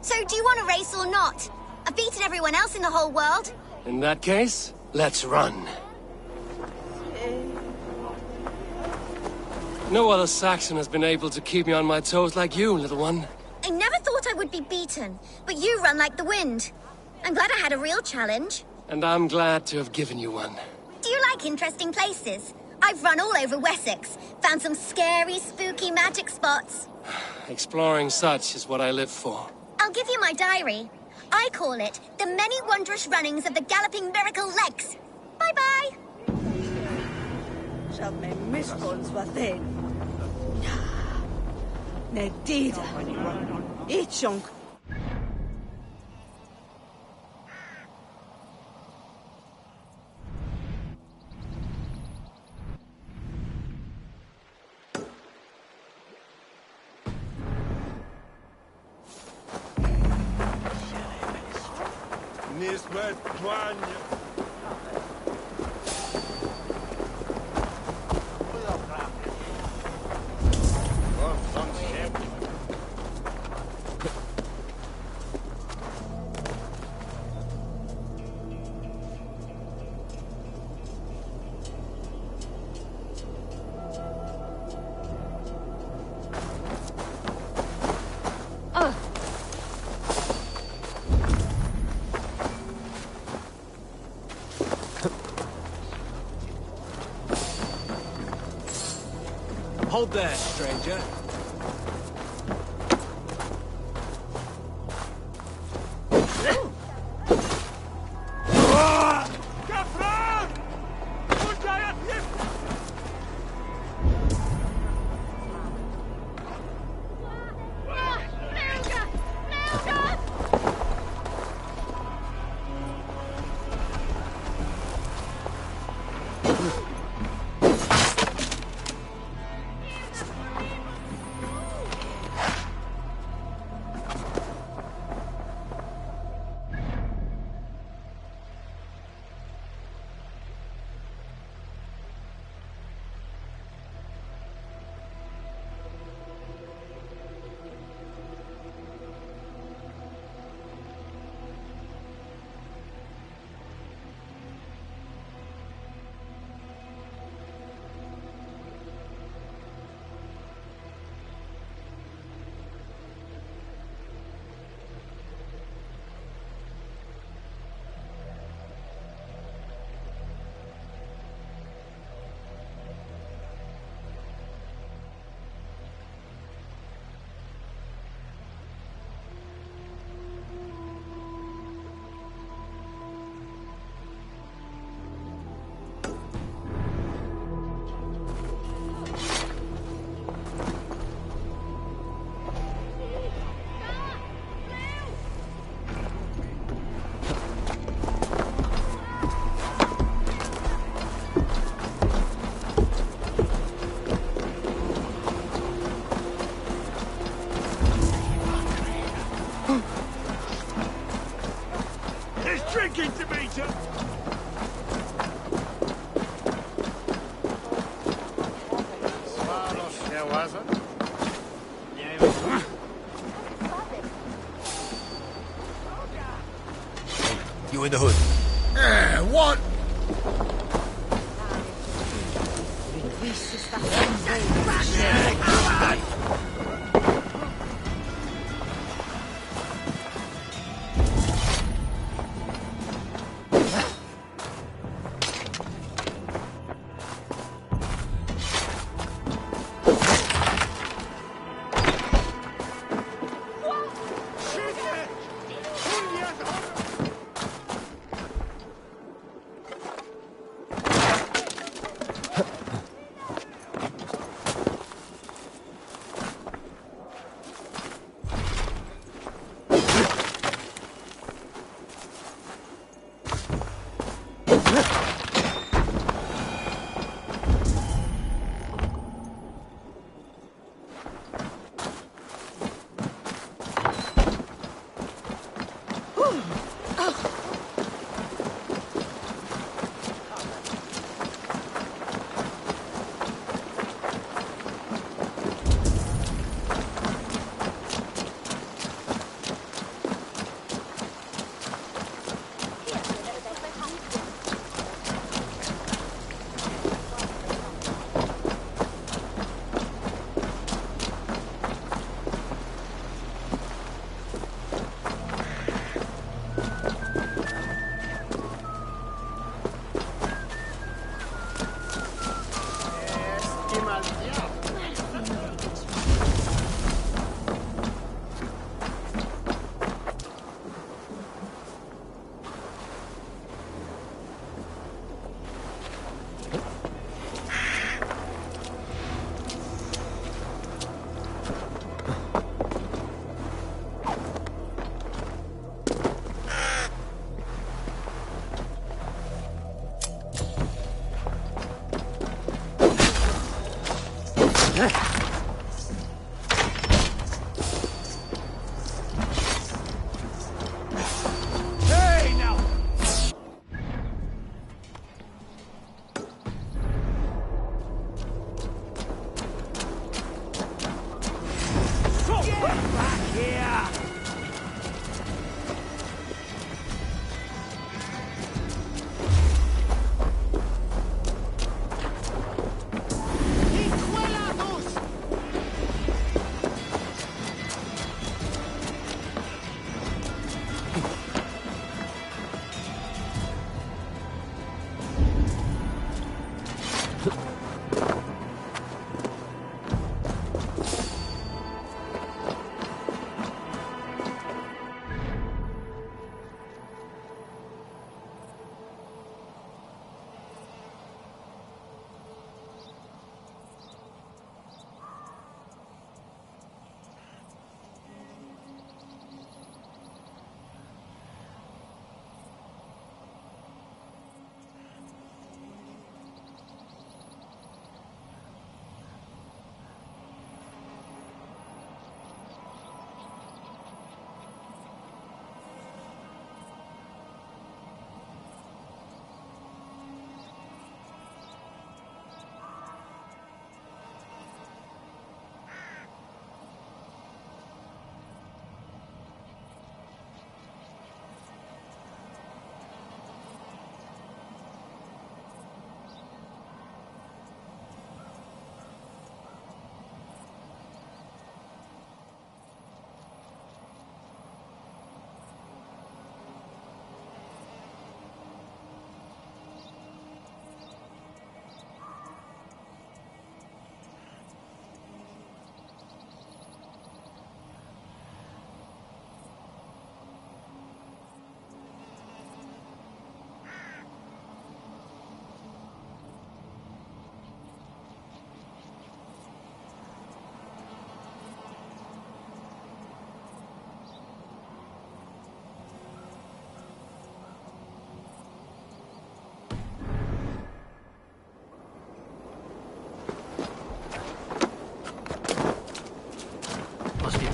So do you want a race or not? I've beaten everyone else in the whole world. In that case, let's run. No other Saxon has been able to keep me on my toes like you, little one. I never thought I would be beaten, but you run like the wind. I'm glad I had a real challenge. And I'm glad to have given you one. Do you like interesting places? I've run all over Wessex, found some scary, spooky magic spots. Exploring such is what I live for. I'll give you my diary. I call it The Many Wondrous Runnings of the Galloping Miracle Legs. Bye-bye. Shall me misspons var den. Nedida. Ichonk. Hold there, stranger. Drinking to meet you. You in the hood? What? Hey, now! Get back here!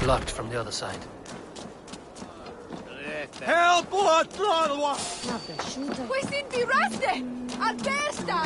Blocked from the other side. Help! We sind die Reste! Artesta!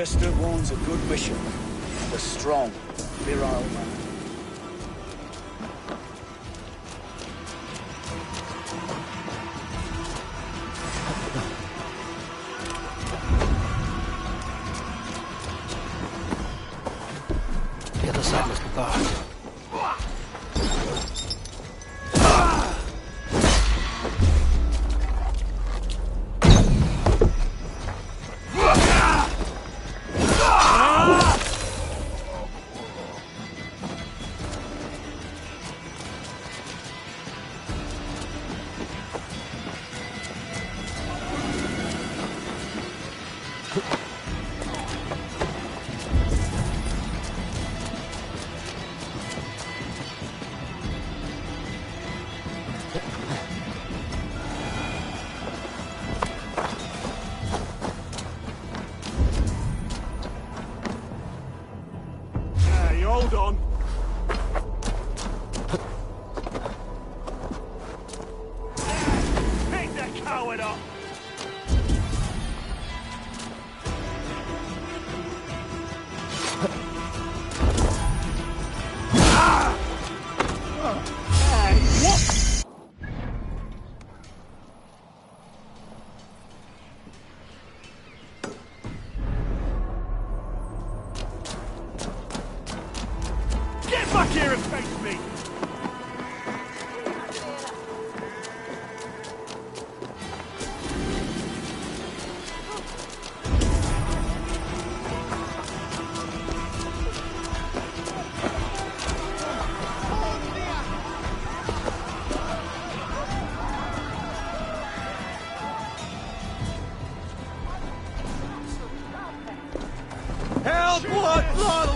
Winchester warns a good bishop, and a strong, virile man. The other side must be barred. Hold on. Pick the coward up. What? Get back here and face me! Help! What? Blood!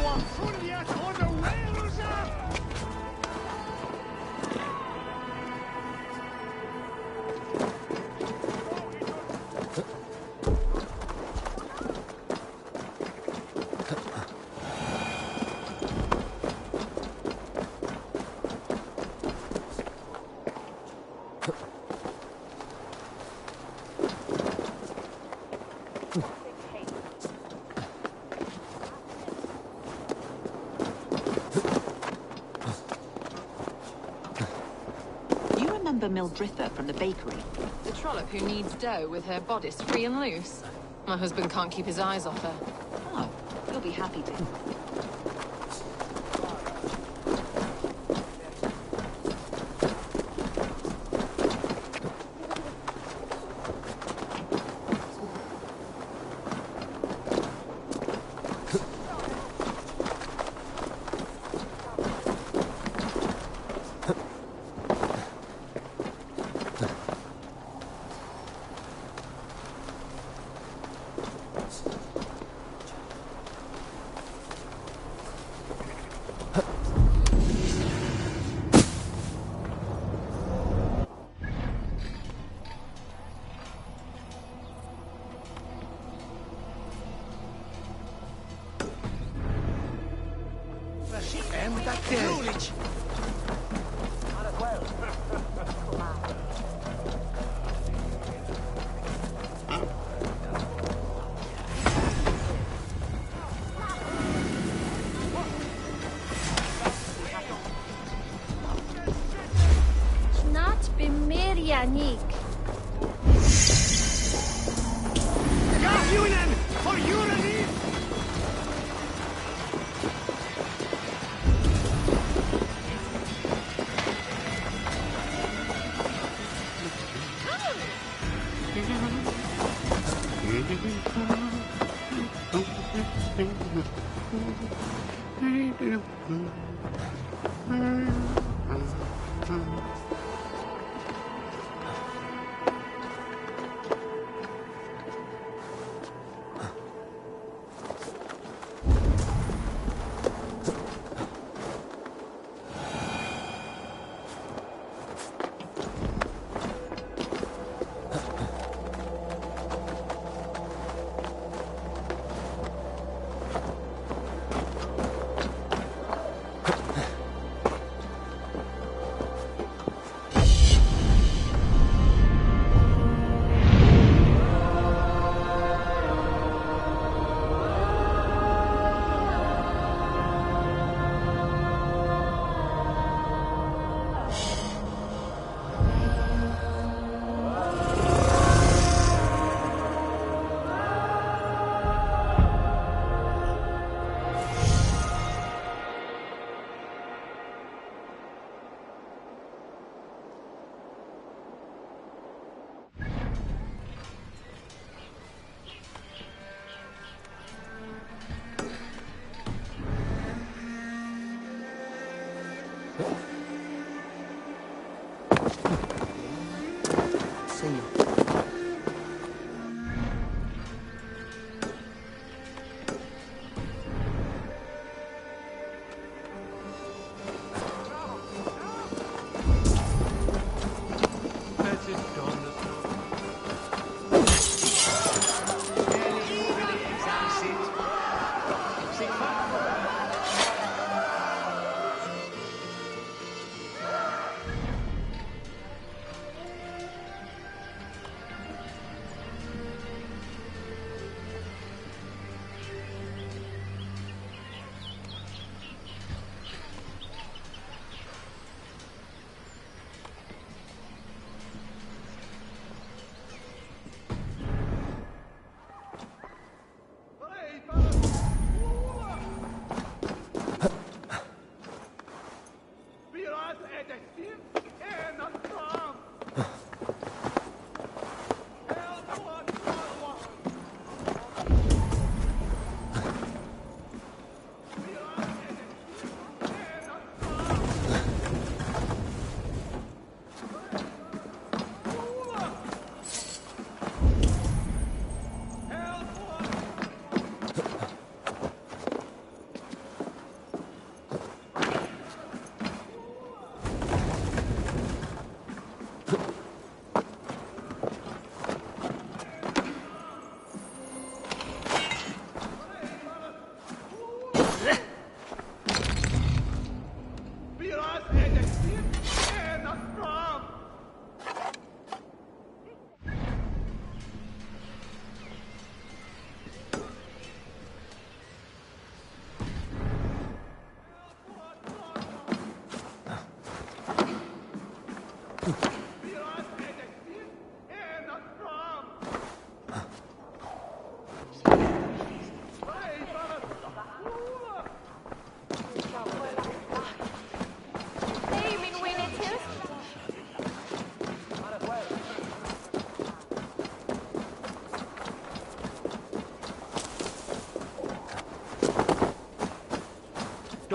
Mildritha from the bakery. The trollop who needs dough with her bodice free and loose. My husband can't keep his eyes off her. Oh, you'll be happy to. Knowledge. Not Bimirianik. Gahunen for Urani! See you.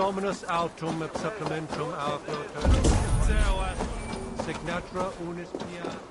Dominus autum et supplementum alpha Signatra unis pia.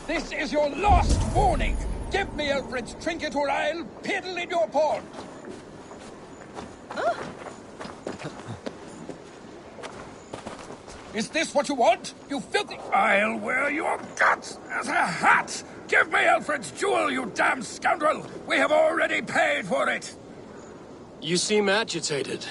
This is your last warning! Give me Alfred's trinket or I'll piddle in your pond! Is this what you want? You filthy... I'll wear your guts as a hat! Give me Alfred's jewel, you damn scoundrel! We have already paid for it! You seem agitated.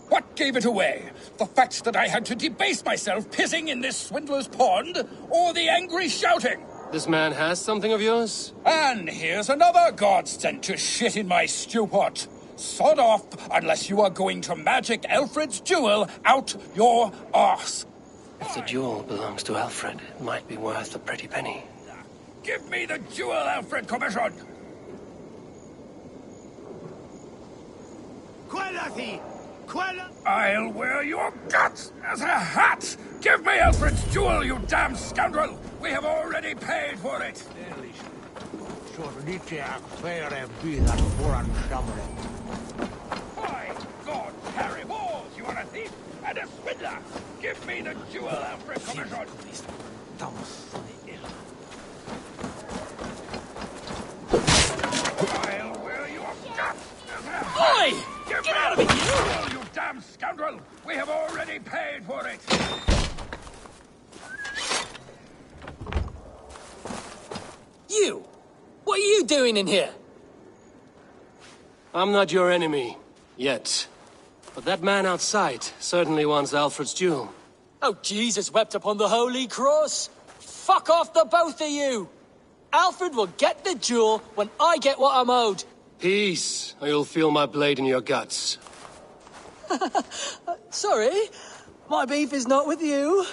What gave it away? The fact that I had to debase myself pissing in this swindler's pond, or the angry shouting? This man has something of yours? And here's another godsend to shit in my stew pot. Sod off, unless you are going to magic Alfred's jewel out your arse. If the jewel belongs to Alfred, it might be worth a pretty penny. Give me the jewel, Alfred Commission! I'll wear your guts as a hat! Give me Alfred's jewel, you damn scoundrel! We have already paid for it! My God, Harry Balls, you are a thief and a swindler! Give me the jewel, Alfred Commission! I'll wear your guts as a hat! Oi! Give Get me out of it, the jewel, you damn scoundrel! We have already paid for it! You! What are you doing in here? I'm not your enemy. Yet. But that man outside certainly wants Alfred's jewel. Oh, Jesus wept upon the holy cross! Fuck off, the both of you! Alfred will get the jewel when I get what I'm owed. Peace, or you'll feel my blade in your guts. Sorry, my beef is not with you.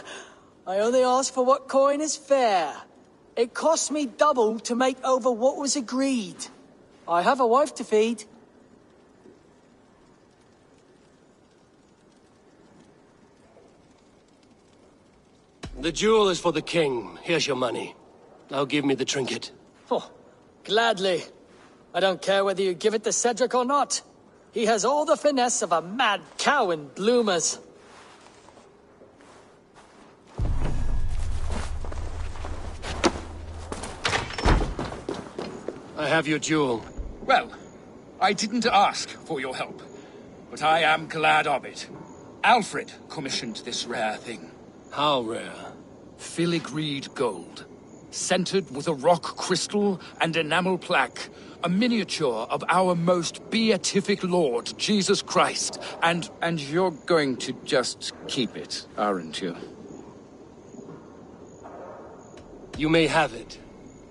I only ask for what coin is fair. It cost me double to make over what was agreed. I have a wife to feed. The jewel is for the king. Here's your money. Now give me the trinket. Oh, gladly. I don't care whether you give it to Cedric or not. He has all the finesse of a mad cow in bloomers. I have your jewel. Well, I didn't ask for your help, but I am glad of it. Alfred commissioned this rare thing. How rare? Filigreed gold, centered with a rock crystal and enamel plaque, a miniature of our most beatific Lord, Jesus Christ. And you're going to just keep it, aren't you? You may have it,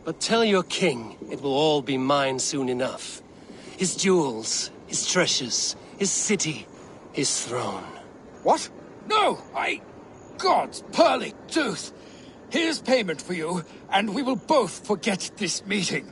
but tell your king it will all be mine soon enough. His jewels, his treasures, his city, his throne. What? No, God's pearly tooth! Here's payment for you, and we will both forget this meeting.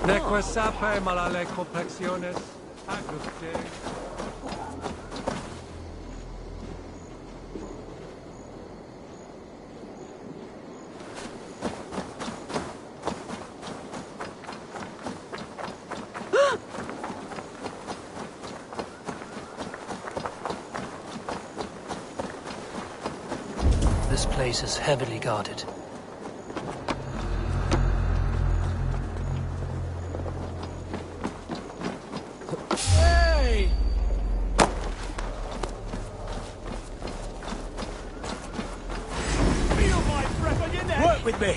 Neque sape malale complexiones aguste. This place is heavily guarded. Hey! Feel my breath on your neck! Work with me!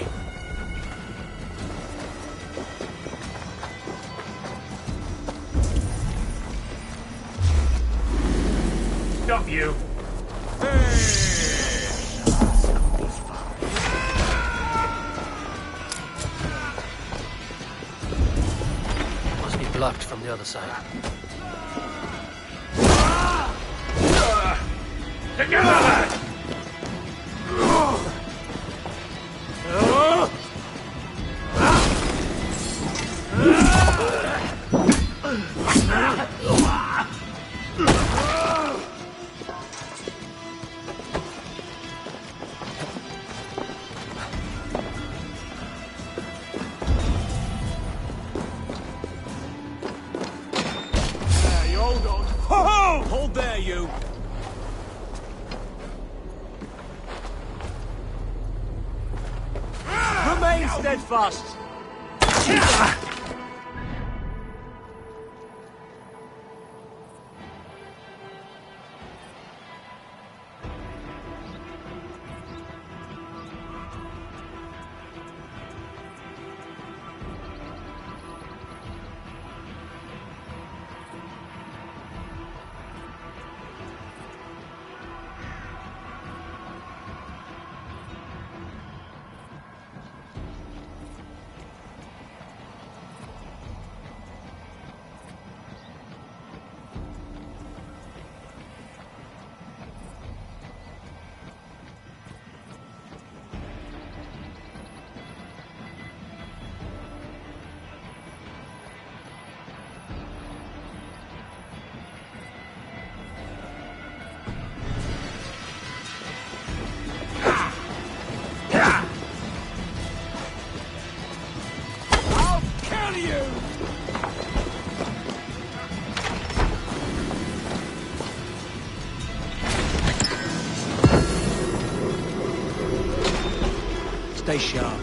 Stop you! Must be blocked from the other side. Together! You hold on. Ho-ho! Hold there, you! Remain steadfast! I'll kill you! Stay sharp.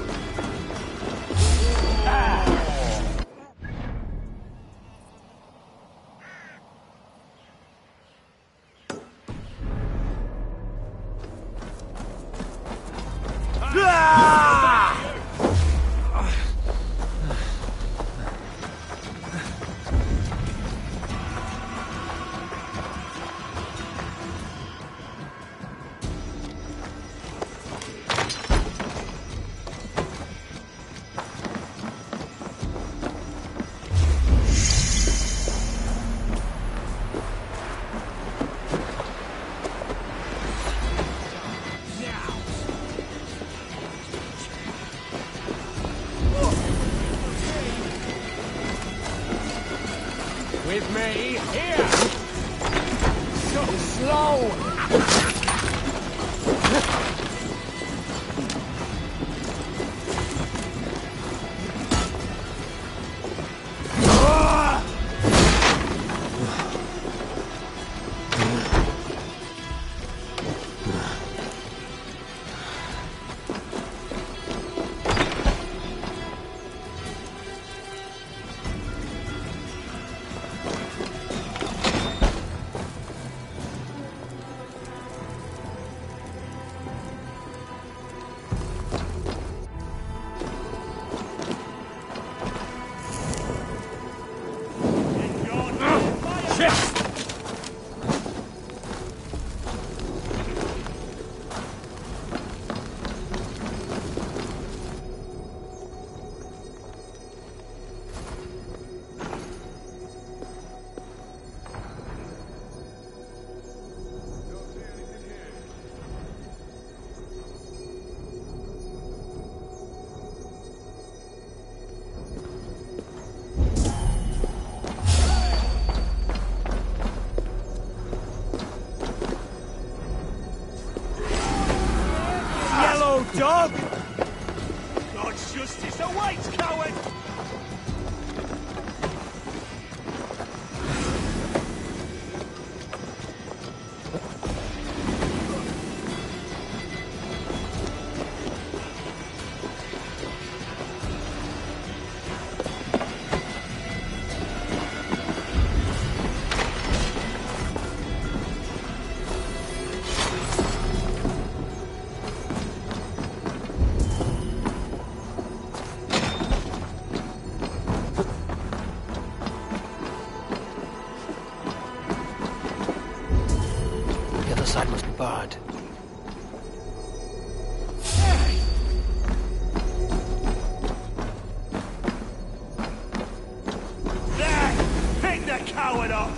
With me, here! So slow! Dog! God's justice awaits, coward! Barred. There! Pick the coward up!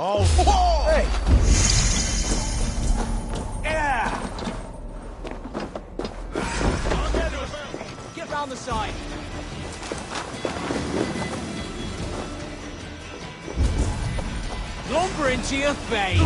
Oh! Whoa! Hey! Yeah! Get round the side. Lumber into your face.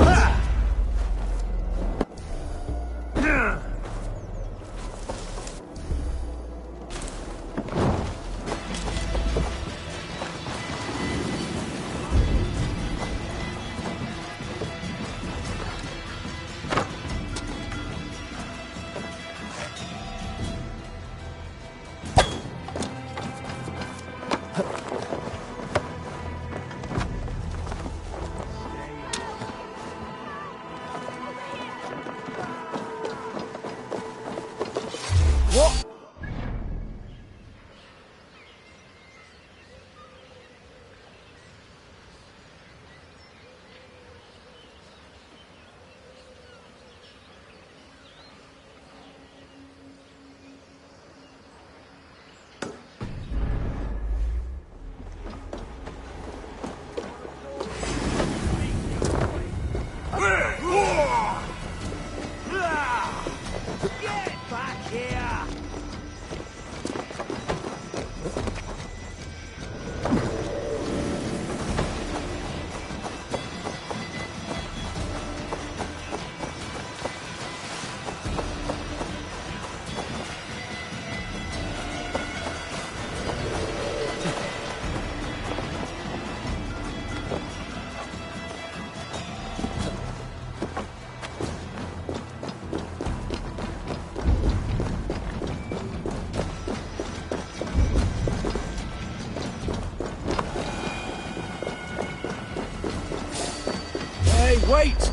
Wait!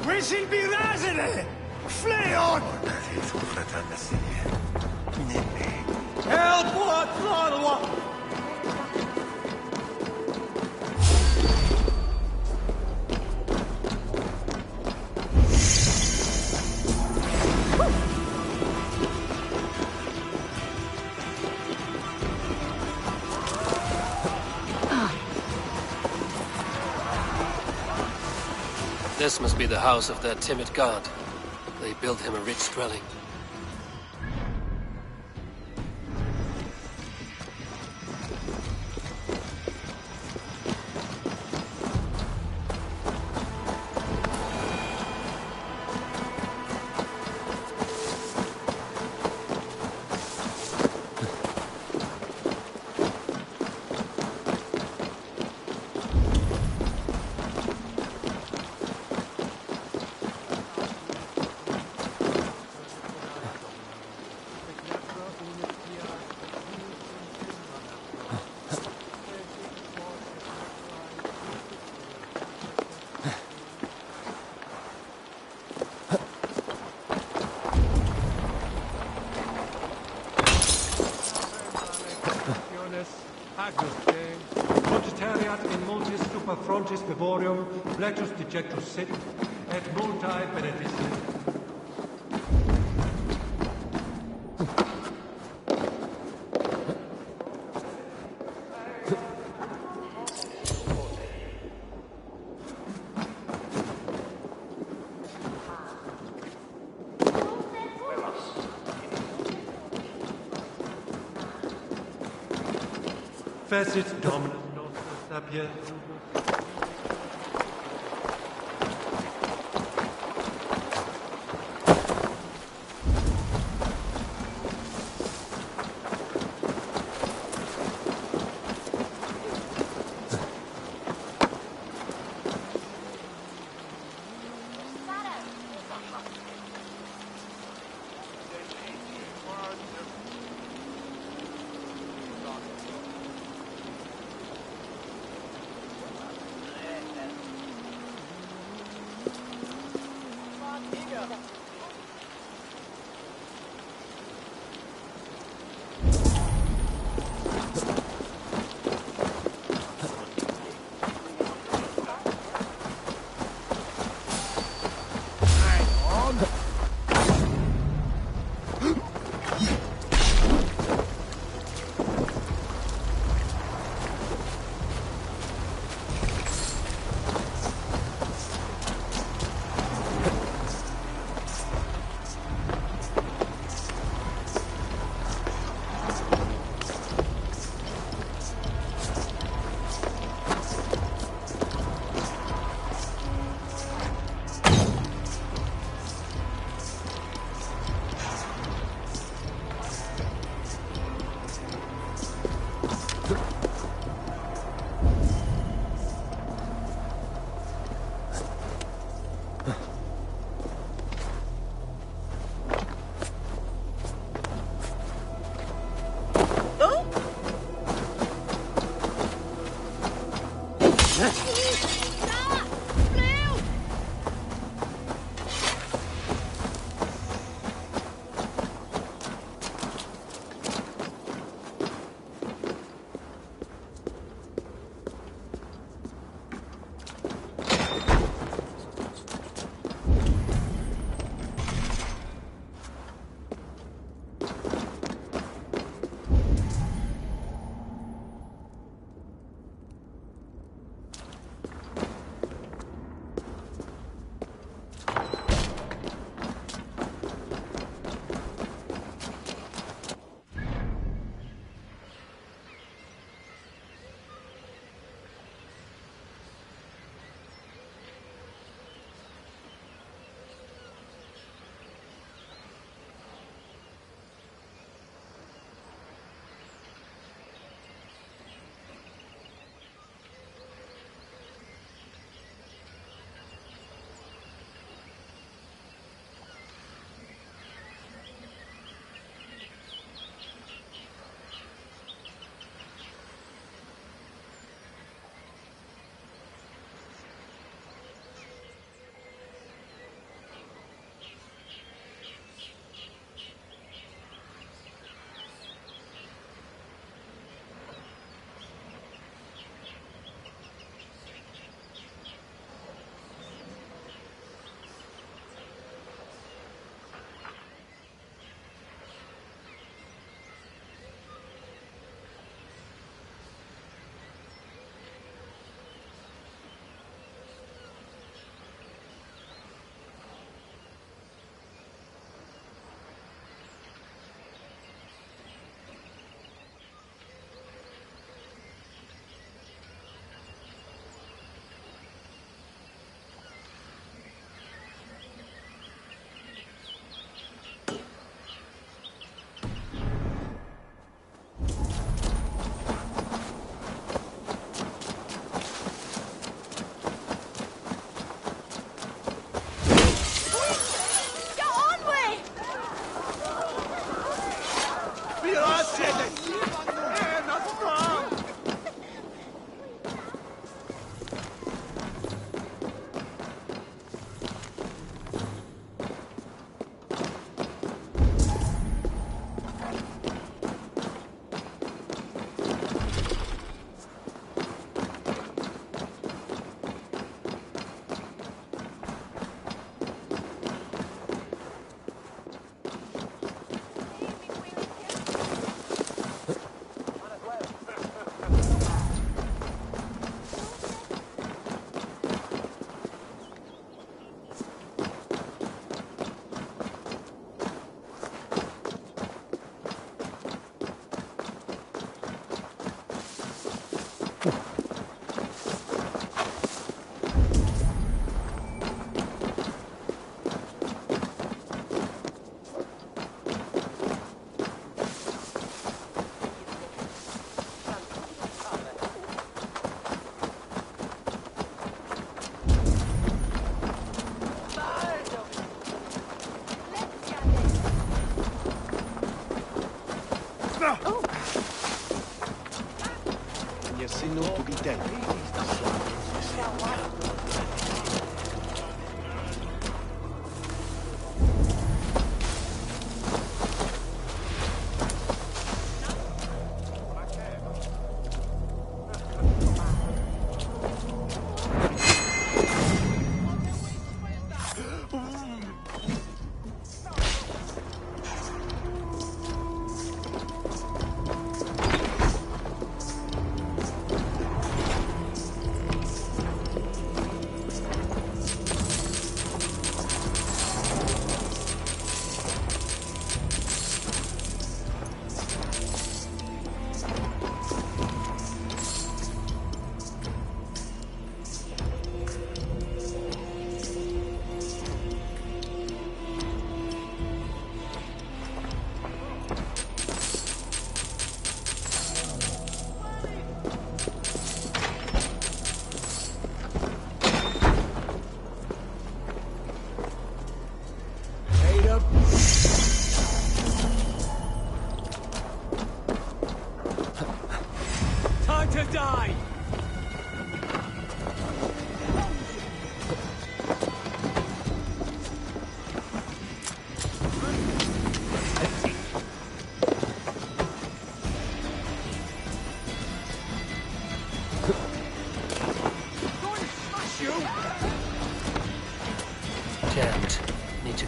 Wishing be razene! Flee on! Help what Lorwa! This must be the house of that timid god. They built him a rich dwelling. Frontis Bevorium, Flectus Dejectus Sit, et multae benedicit. Fecit Dominus nostrum sapientum.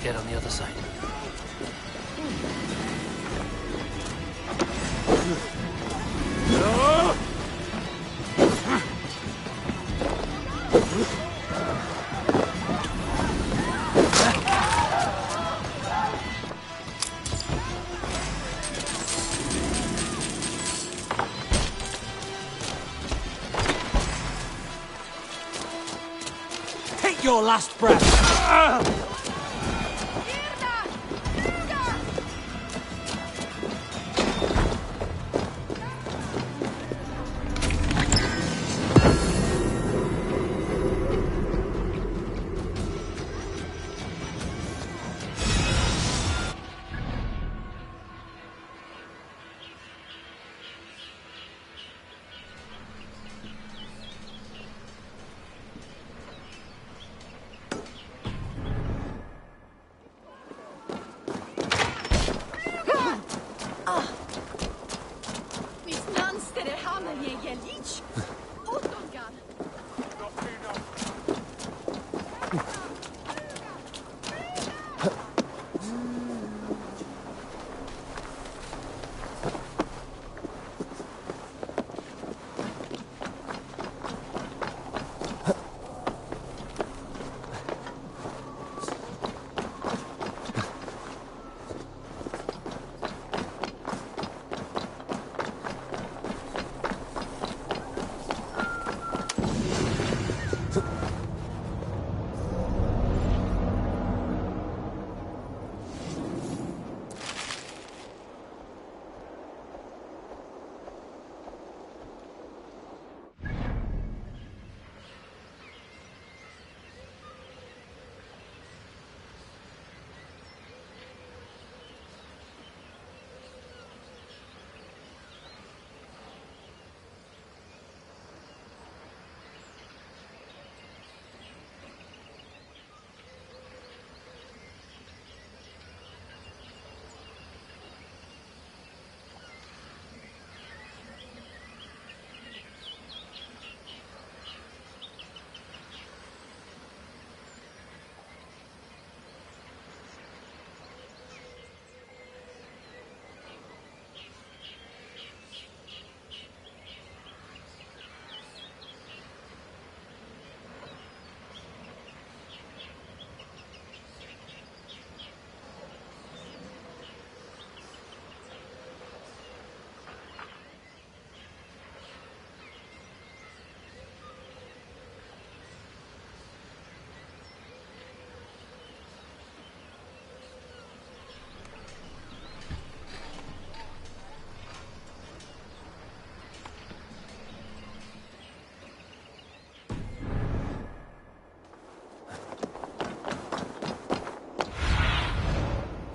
get on the other side. Take your last breath!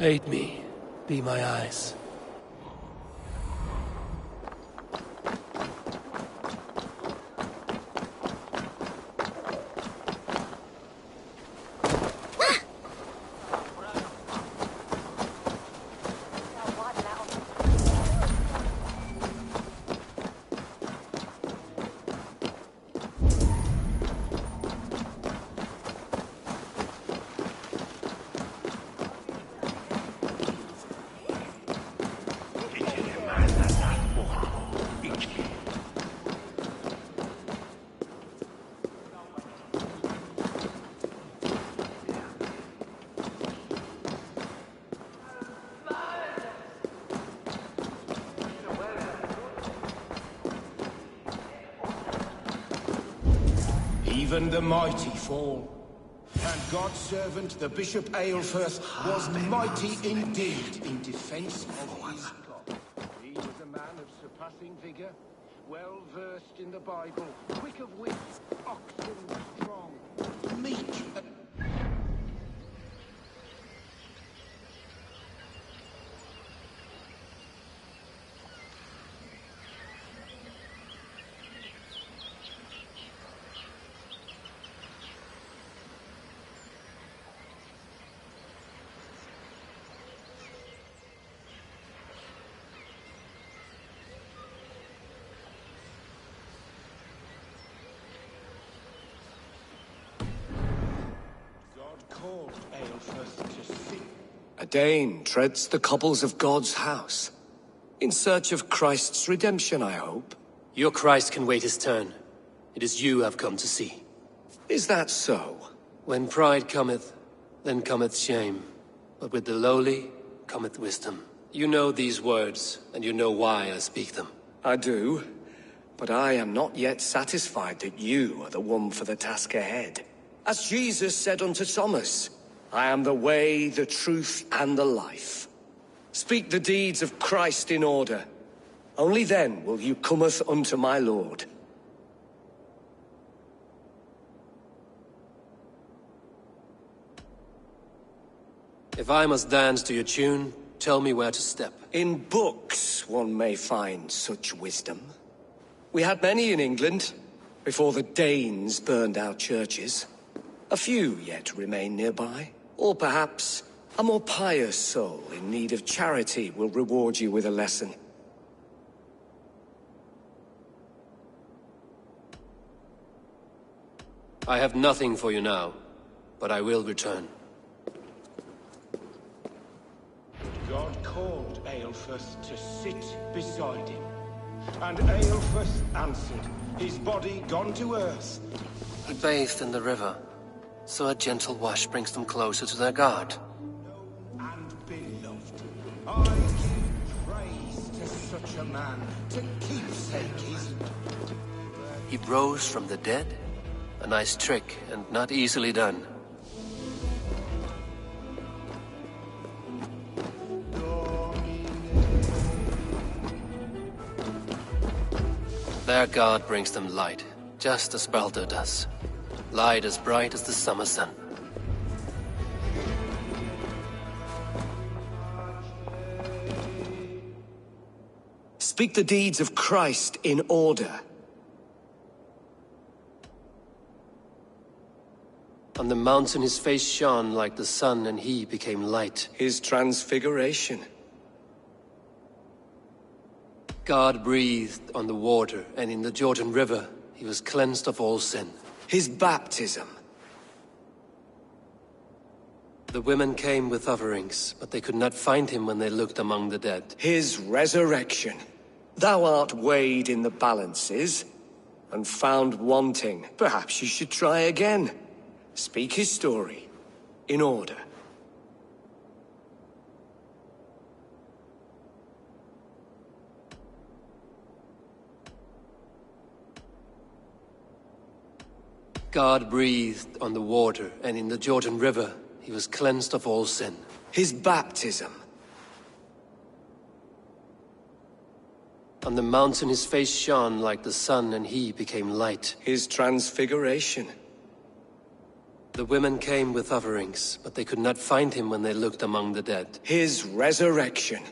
Aid me. Be my eyes. Even the mighty fall. And God's servant, the Bishop Aelfirth, was mighty indeed in defense of his God. He was a man of surpassing vigor, well versed in the Bible, quick of wit, oxen strong, meek. called Aelfirth to sit. A Dane treads the cobbles of God's house. In search of Christ's redemption, I hope. Your Christ can wait his turn. It is you I've come to see. Is that so? When pride cometh, then cometh shame. But with the lowly cometh wisdom. You know these words, and you know why I speak them. I do, but I am not yet satisfied that you are the one for the task ahead. As Jesus said unto Thomas, I am the way, the truth, and the life. Speak the deeds of Christ in order. Only then will you cometh unto my Lord. If I must dance to your tune, tell me where to step. In books one may find such wisdom. We had many in England, before the Danes burned our churches. A few yet remain nearby. Or perhaps a more pious soul in need of charity will reward you with a lesson. I have nothing for you now, but I will return. God called Aelfirth to sit beside him. And Aelfirth answered, his body gone to earth. He bathed in the river, so a gentle wash brings them closer to their God. And beloved, I give praise to such a man, to keepsake his... He rose from the dead? A nice trick, and not easily done. Their God brings them light, just as Baldur does. Light as bright as the summer sun. Speak the deeds of Christ in order. On the mountain his face shone like the sun, and he became light. His transfiguration. God breathed on the water, and in the Jordan River he was cleansed of all sin. His baptism. The women came with offerings, but they could not find him when they looked among the dead. His resurrection. Thou art weighed in the balances, and found wanting. Perhaps you should try again. Speak his story, in order. God breathed on the water, and in the Jordan River he was cleansed of all sin. His baptism. On the mountain his face shone like the sun, and he became light. His transfiguration. The women came with offerings, but they could not find him when they looked among the dead. His resurrection.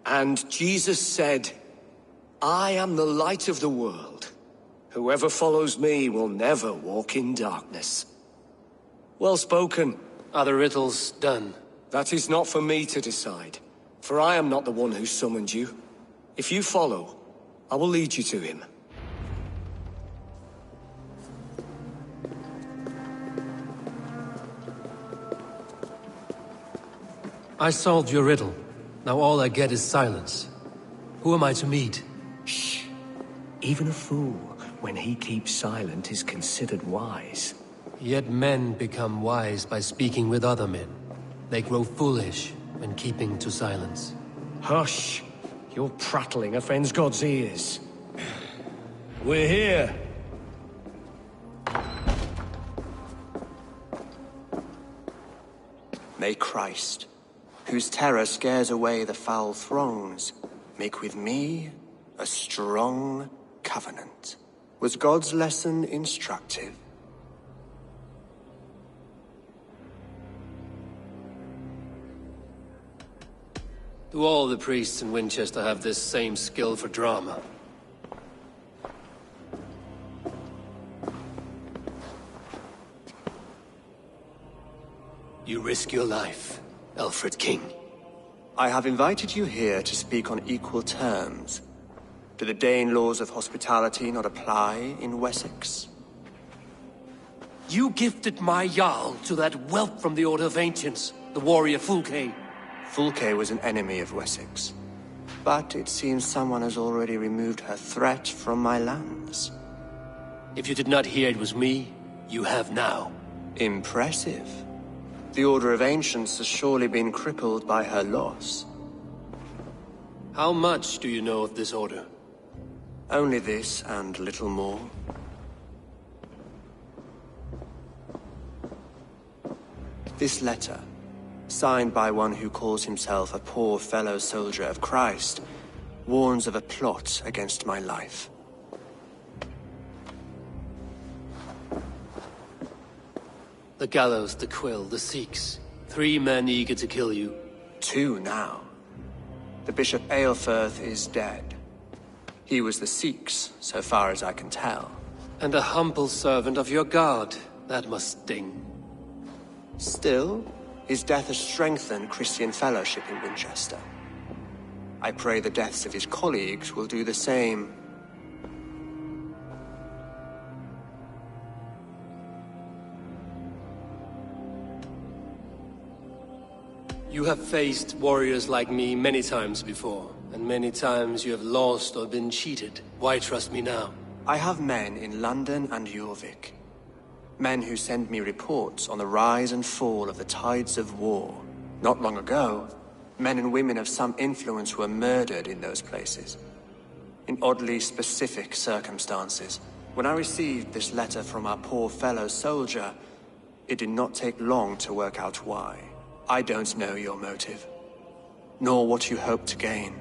And Jesus said, I am the light of the world. Whoever follows me will never walk in darkness. Well spoken. Are the riddles done? That is not for me to decide, for I am not the one who summoned you. If you follow, I will lead you to him. I solved your riddle. Now all I get is silence. Who am I to meet? Shh. Even a fool, when he keeps silent, is considered wise. Yet men become wise by speaking with other men. They grow foolish when keeping to silence. Hush! Your prattling offends God's ears. We're here. May Christ, whose terror scares away the foul throngs, make with me a strong covenant. Was God's lesson instructive? Do all the priests in Winchester have this same skill for drama? You risk your life, Alfred King. I have invited you here to speak on equal terms. Do the Dane laws of hospitality not apply in Wessex? You gifted my Jarl to that whelp from the Order of Ancients, the warrior Fulke. Fulke was an enemy of Wessex. But it seems someone has already removed her threat from my lands. If you did not hear it was me, you have now. Impressive. The Order of Ancients has surely been crippled by her loss. How much do you know of this order? Only this and little more. This letter, signed by one who calls himself a poor fellow soldier of Christ, warns of a plot against my life. The gallows, the quill, the Sikhs. 3 men eager to kill you. 2 now. The Bishop Aelfirth is dead. He was the Sikhs, so far as I can tell. And a humble servant of your god. That must sting. Still, his death has strengthened Christian fellowship in Winchester. I pray the deaths of his colleagues will do the same. You have faced warriors like me many times before, and many times you have lost or been cheated. Why trust me now? I have men in London and Jorvik. Men who send me reports on the rise and fall of the tides of war. Not long ago, men and women of some influence were murdered in those places. In oddly specific circumstances. When I received this letter from our poor fellow soldier, it did not take long to work out why. I don't know your motive, nor what you hope to gain.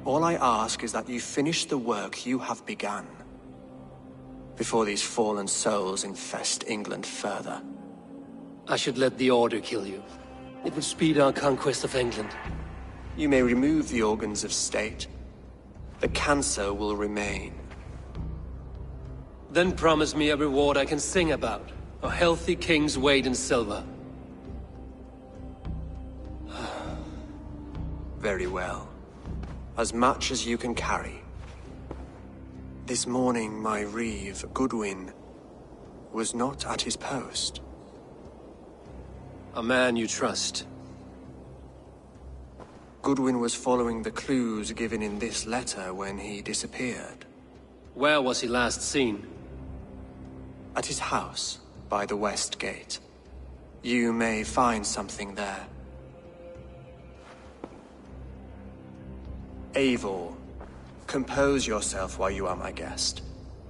All I ask is that you finish the work you have begun, before these fallen souls infest England further. I should let the Order kill you. It would speed our conquest of England. You may remove the organs of state. The cancer will remain. Then promise me a reward I can sing about. A healthy king's weight in silver. Very well. As much as you can carry. This morning, my reeve, Goodwin, was not at his post. A man you trust. Goodwin was following the clues given in this letter when he disappeared. Where was he last seen? At his house, by the West Gate. You may find something there. Eivor, compose yourself while you are my guest.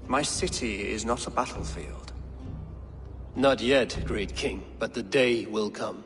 My city is not a battlefield. Not yet, great king, but the day will come.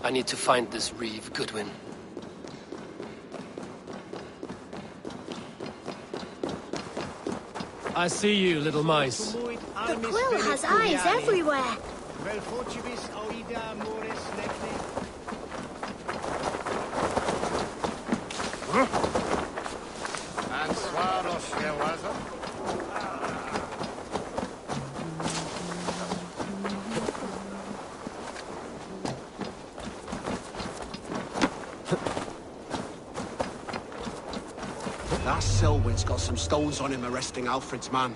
I need to find this reeve, Goodwin. I see you, little mice. The quill has eyes everywhere. That Selwyn's got some stones on him arresting Alfred's man.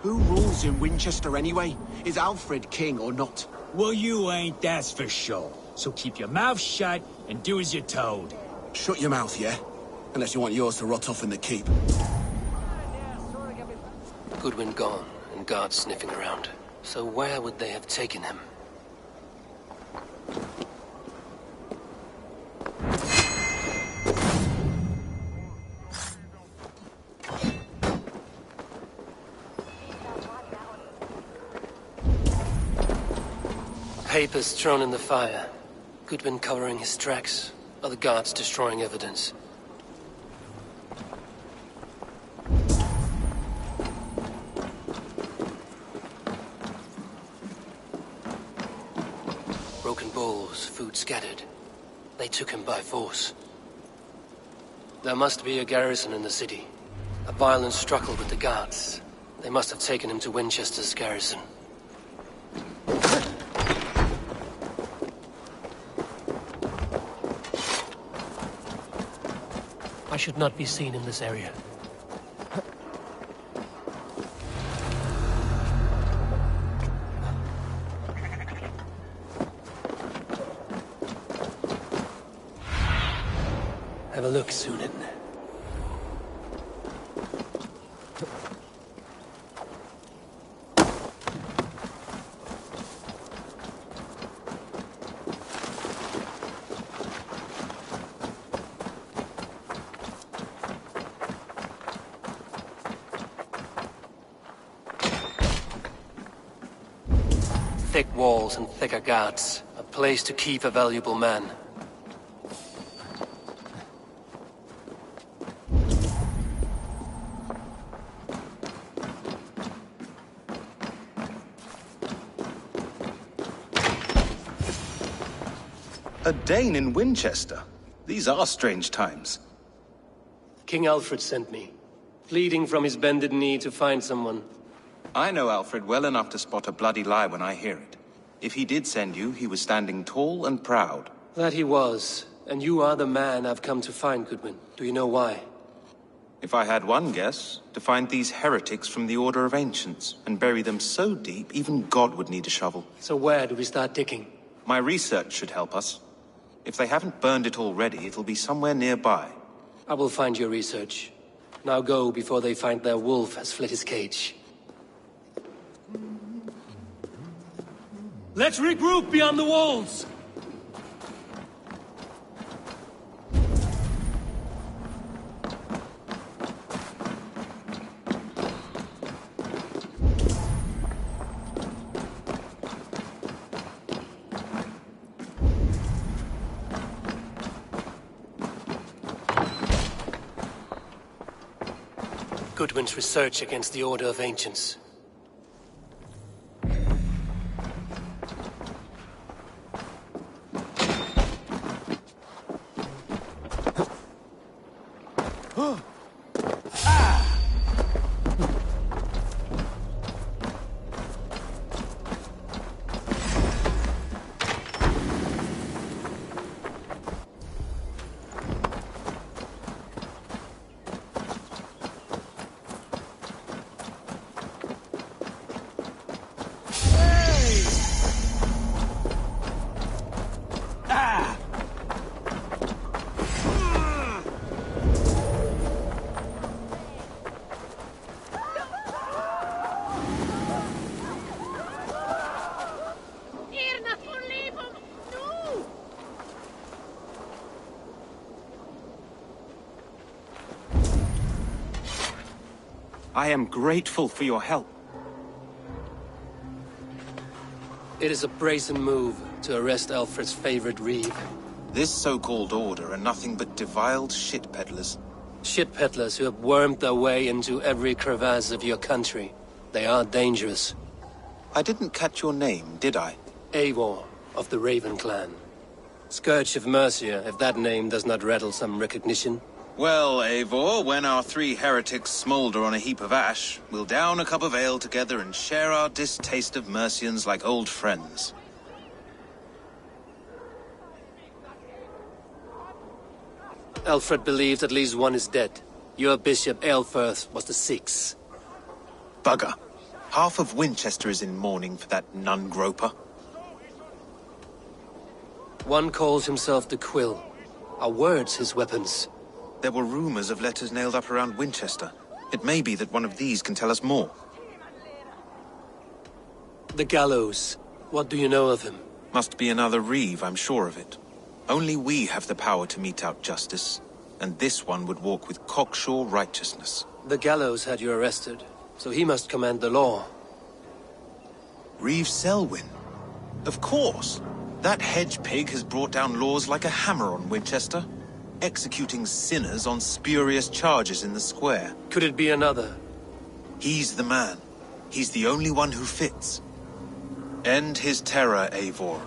Who rules in Winchester anyway? Is Alfred king or not? Well, you ain't, that's for sure. So keep your mouth shut and do as you're told. Shut your mouth, yeah? Unless you want yours to rot off in the keep. Goodwin gone, and guards sniffing around. So where would they have taken him? Papers thrown in the fire. Goodwin covering his tracks. Other guards destroying evidence. Broken bowls, food scattered. They took him by force. There must be a garrison in the city. A violent struggle with the guards. They must have taken him to Winchester's garrison. I should not be seen in this area. Have a look, Sunan. Thick walls and thicker guards. A place to keep a valuable man. A Dane in Winchester? These are strange times. King Alfred sent me, pleading from his bended knee to find someone. I know Alfred well enough to spot a bloody lie when I hear it. If he did send you, he was standing tall and proud. That he was, and you are the man I've come to find, Goodwin. Do you know why? If I had one guess, to find these heretics from the Order of Ancients, and bury them so deep, even God would need a shovel. So where do we start digging? My research should help us. If they haven't burned it already, it'll be somewhere nearby. I will find your research. Now go before they find their wolf has fled his cage. Let's regroup beyond the walls! Goodwin's research against the Order of Ancients. I am grateful for your help. It is a brazen move to arrest Alfred's favorite reeve. This so-called order are nothing but deviled shit peddlers. Shit peddlers who have wormed their way into every crevasse of your country. They are dangerous. I didn't catch your name, did I? Eivor, of the Raven clan. Scourge of Mercia, if that name does not rattle some recognition. Well, Eivor, when our three heretics smolder on a heap of ash, we'll down a cup of ale together and share our distaste of Mercians like old friends. Alfred believes at least one is dead. Your Bishop Aelfirth was the sixth. Bugger. Half of Winchester is in mourning for that nun-groper. One calls himself the Quill. Are words his weapons? There were rumors of letters nailed up around Winchester. It may be that one of these can tell us more. The gallows. What do you know of him? Must be another Reeve, I'm sure of it. Only we have the power to mete out justice, and this one would walk with cocksure righteousness. The gallows had you arrested, so he must command the law. Reeve Selwyn? Of course! That hedge pig has brought down laws like a hammer on Winchester, executing sinners on spurious charges in the square. Could it be another? He's the man. He's the only one who fits. End his terror, Eivor.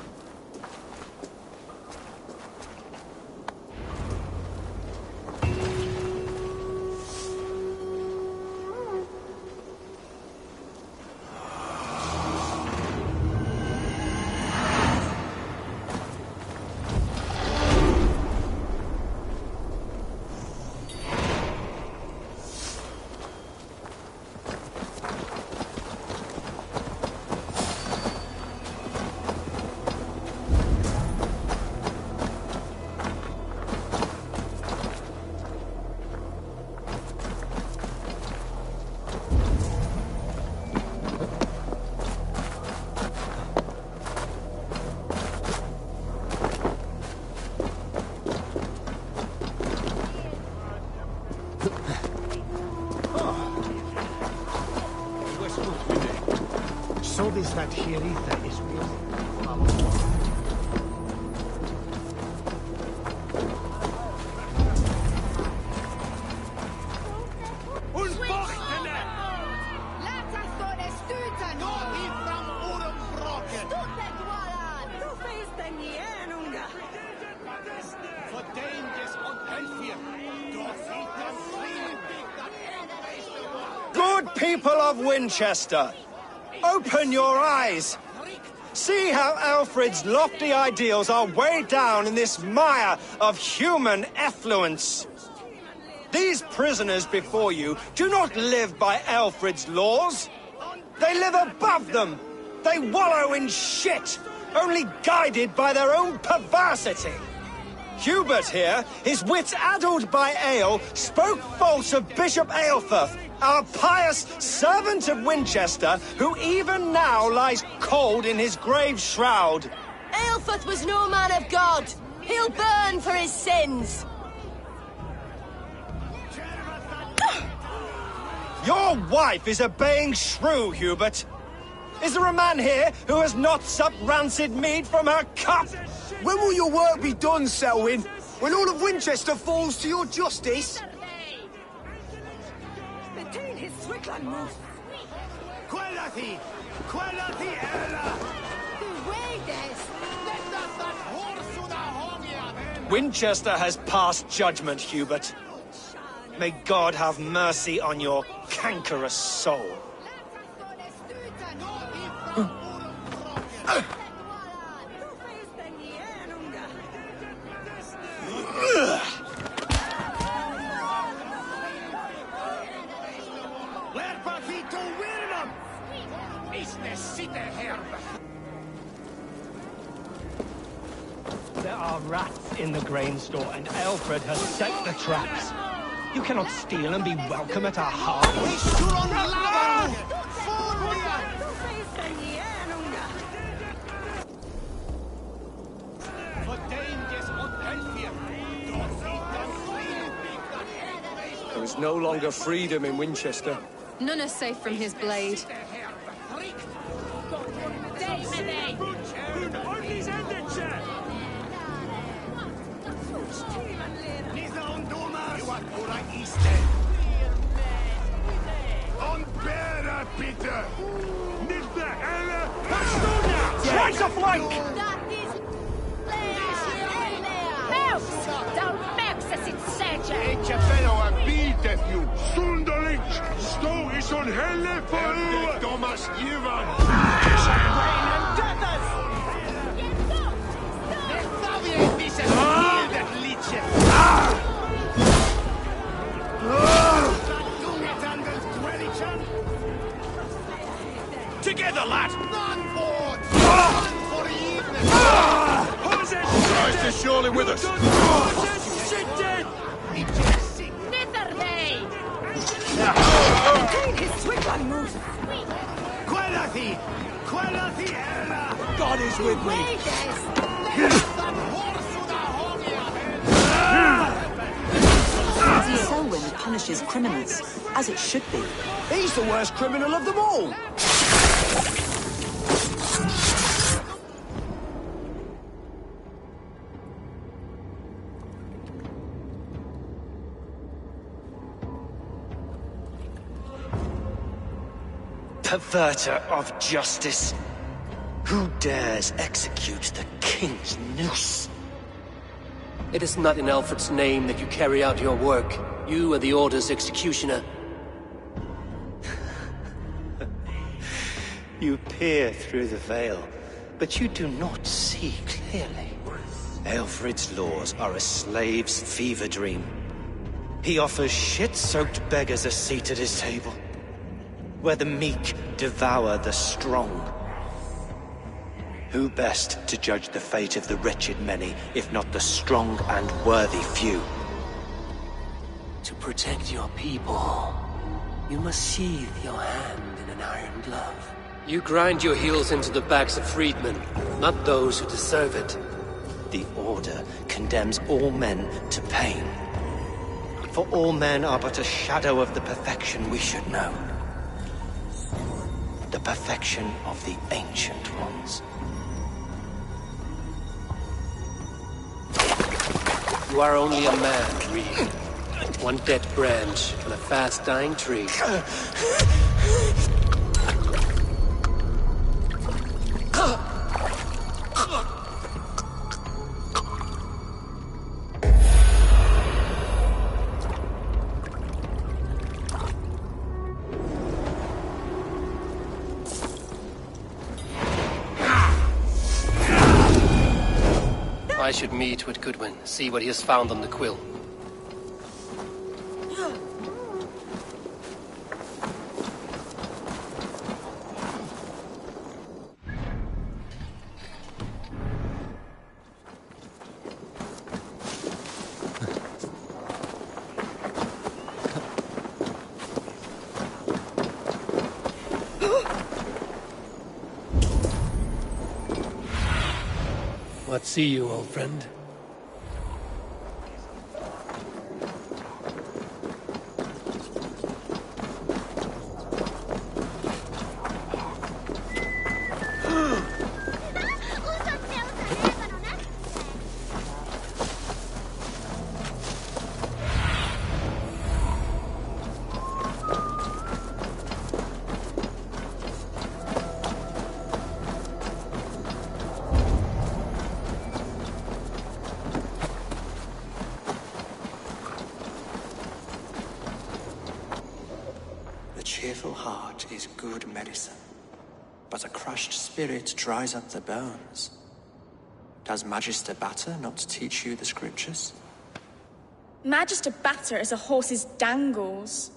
So this that Hieritha is real. Good people of Winchester, open your eyes. See how Alfred's lofty ideals are weighed down in this mire of human effluence. These prisoners before you do not live by Alfred's laws. They live above them. They wallow in shit, only guided by their own perversity. Hubert here, his wits addled by ale, spoke false of Bishop Aelfirth, our pious servant of Winchester, who even now lies cold in his grave shroud. Aelfirth was no man of God. He'll burn for his sins. Your wife is a baying shrew, Hubert. Is there a man here who has not supped rancid mead from her cup? When will your work be done, Selwyn? When all of Winchester falls to your justice? Winchester has passed judgment, Hubert. May God have mercy on your cankerous soul. There are rats in the grain store, and Alfred has set the traps. You cannot steal and be welcome at our hearth. There is no longer freedom in Winchester. None are safe from his blade. Twice a flank! Ikke bello a beateth you! Sunderlich! Stå I sånn helle for det Thomas Givan! Together, lad! None board! None for the evening! Christ is surely with us! God is with me! Selwyn punishes criminals, as it should be. He's the worst criminal of them all! Perverter of justice! Who dares execute the king's noose? It is not in Alfred's name that you carry out your work. You are the Order's executioner. You peer through the veil, but you do not see clearly. Alfred's laws are a slave's fever dream. He offers shit-soaked beggars a seat at his table, where the meek devour the strong. Who best to judge the fate of the wretched many, if not the strong and worthy few? To protect your people, you must sheathe your hand in an iron glove. You grind your heels into the backs of freedmen, not those who deserve it. The Order condemns all men to pain. For all men are but a shadow of the perfection we should know. The perfection of the Ancient Ones. You are only a man, Reed. One dead branch on a fast-dying tree. I should meet with Goodwin, see what he has found on the quill. What see you, old friend? cheerful heart is good medicine, but a crushed spirit dries up the bones. Does Magister Batter not teach you the scriptures? Magister Batter is a horse's dangles.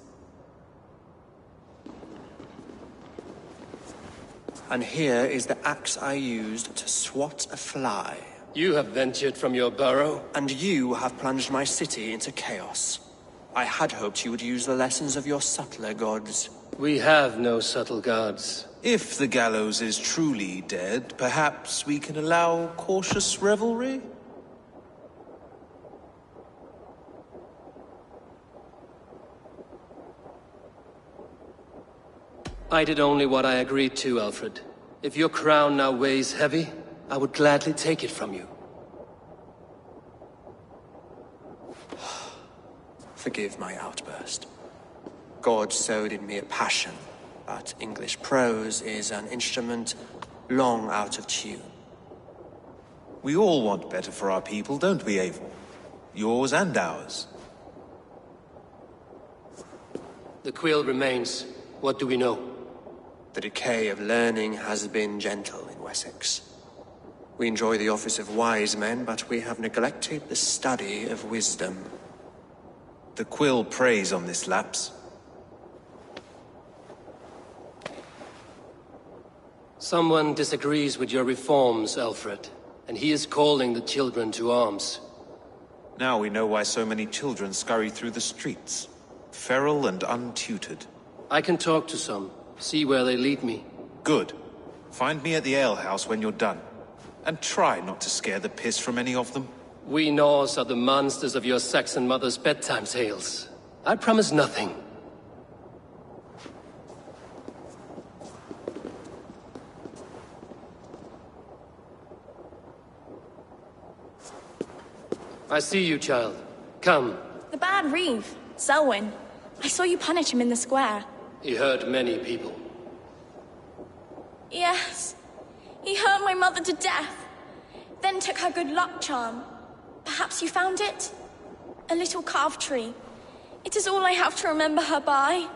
And here is the axe I used to swat a fly. You have ventured from your burrow. And you have plunged my city into chaos. I had hoped you would use the lessons of your subtler gods. We have no subtle gods. If the gallows is truly dead, perhaps we can allow cautious revelry? I did only what I agreed to, Alfred. If your crown now weighs heavy, I would gladly take it from you. Forgive my outburst. God sowed in me a passion, but English prose is an instrument long out of tune. We all want better for our people, don't we, Eivor? Yours and ours. The quill remains. What do we know? The decay of learning has been gentle in Wessex. We enjoy the office of wise men, but we have neglected the study of wisdom. The quill preys on this lapse. Someone disagrees with your reforms, Alfred, and he is calling the children to arms. Now we know why so many children scurry through the streets, feral and untutored. I can talk to some, see where they lead me. Good. Find me at the alehouse when you're done. And try not to scare the piss from any of them. We Norse are the monsters of your Saxon mother's bedtime tales. I promise nothing. I see you, child. Come. The bad Reeve, Selwyn. I saw you punish him in the square. He hurt many people. Yes. He hurt my mother to death. Then took her good luck charm. Perhaps you found it? A little carved tree. It is all I have to remember her by.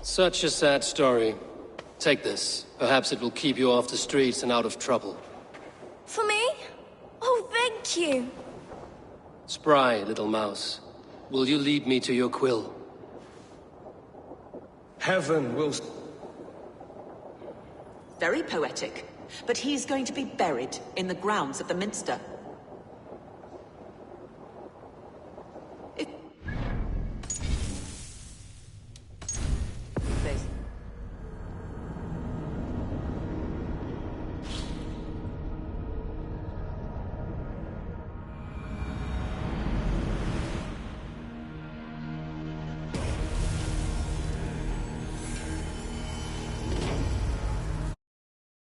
Such a sad story. Take this. Perhaps it will keep you off the streets and out of trouble. For me? Oh, thank you. Spry, little mouse. Will you lead me to your quill? Heaven will... Very poetic. But he's going to be buried in the grounds of the Minster.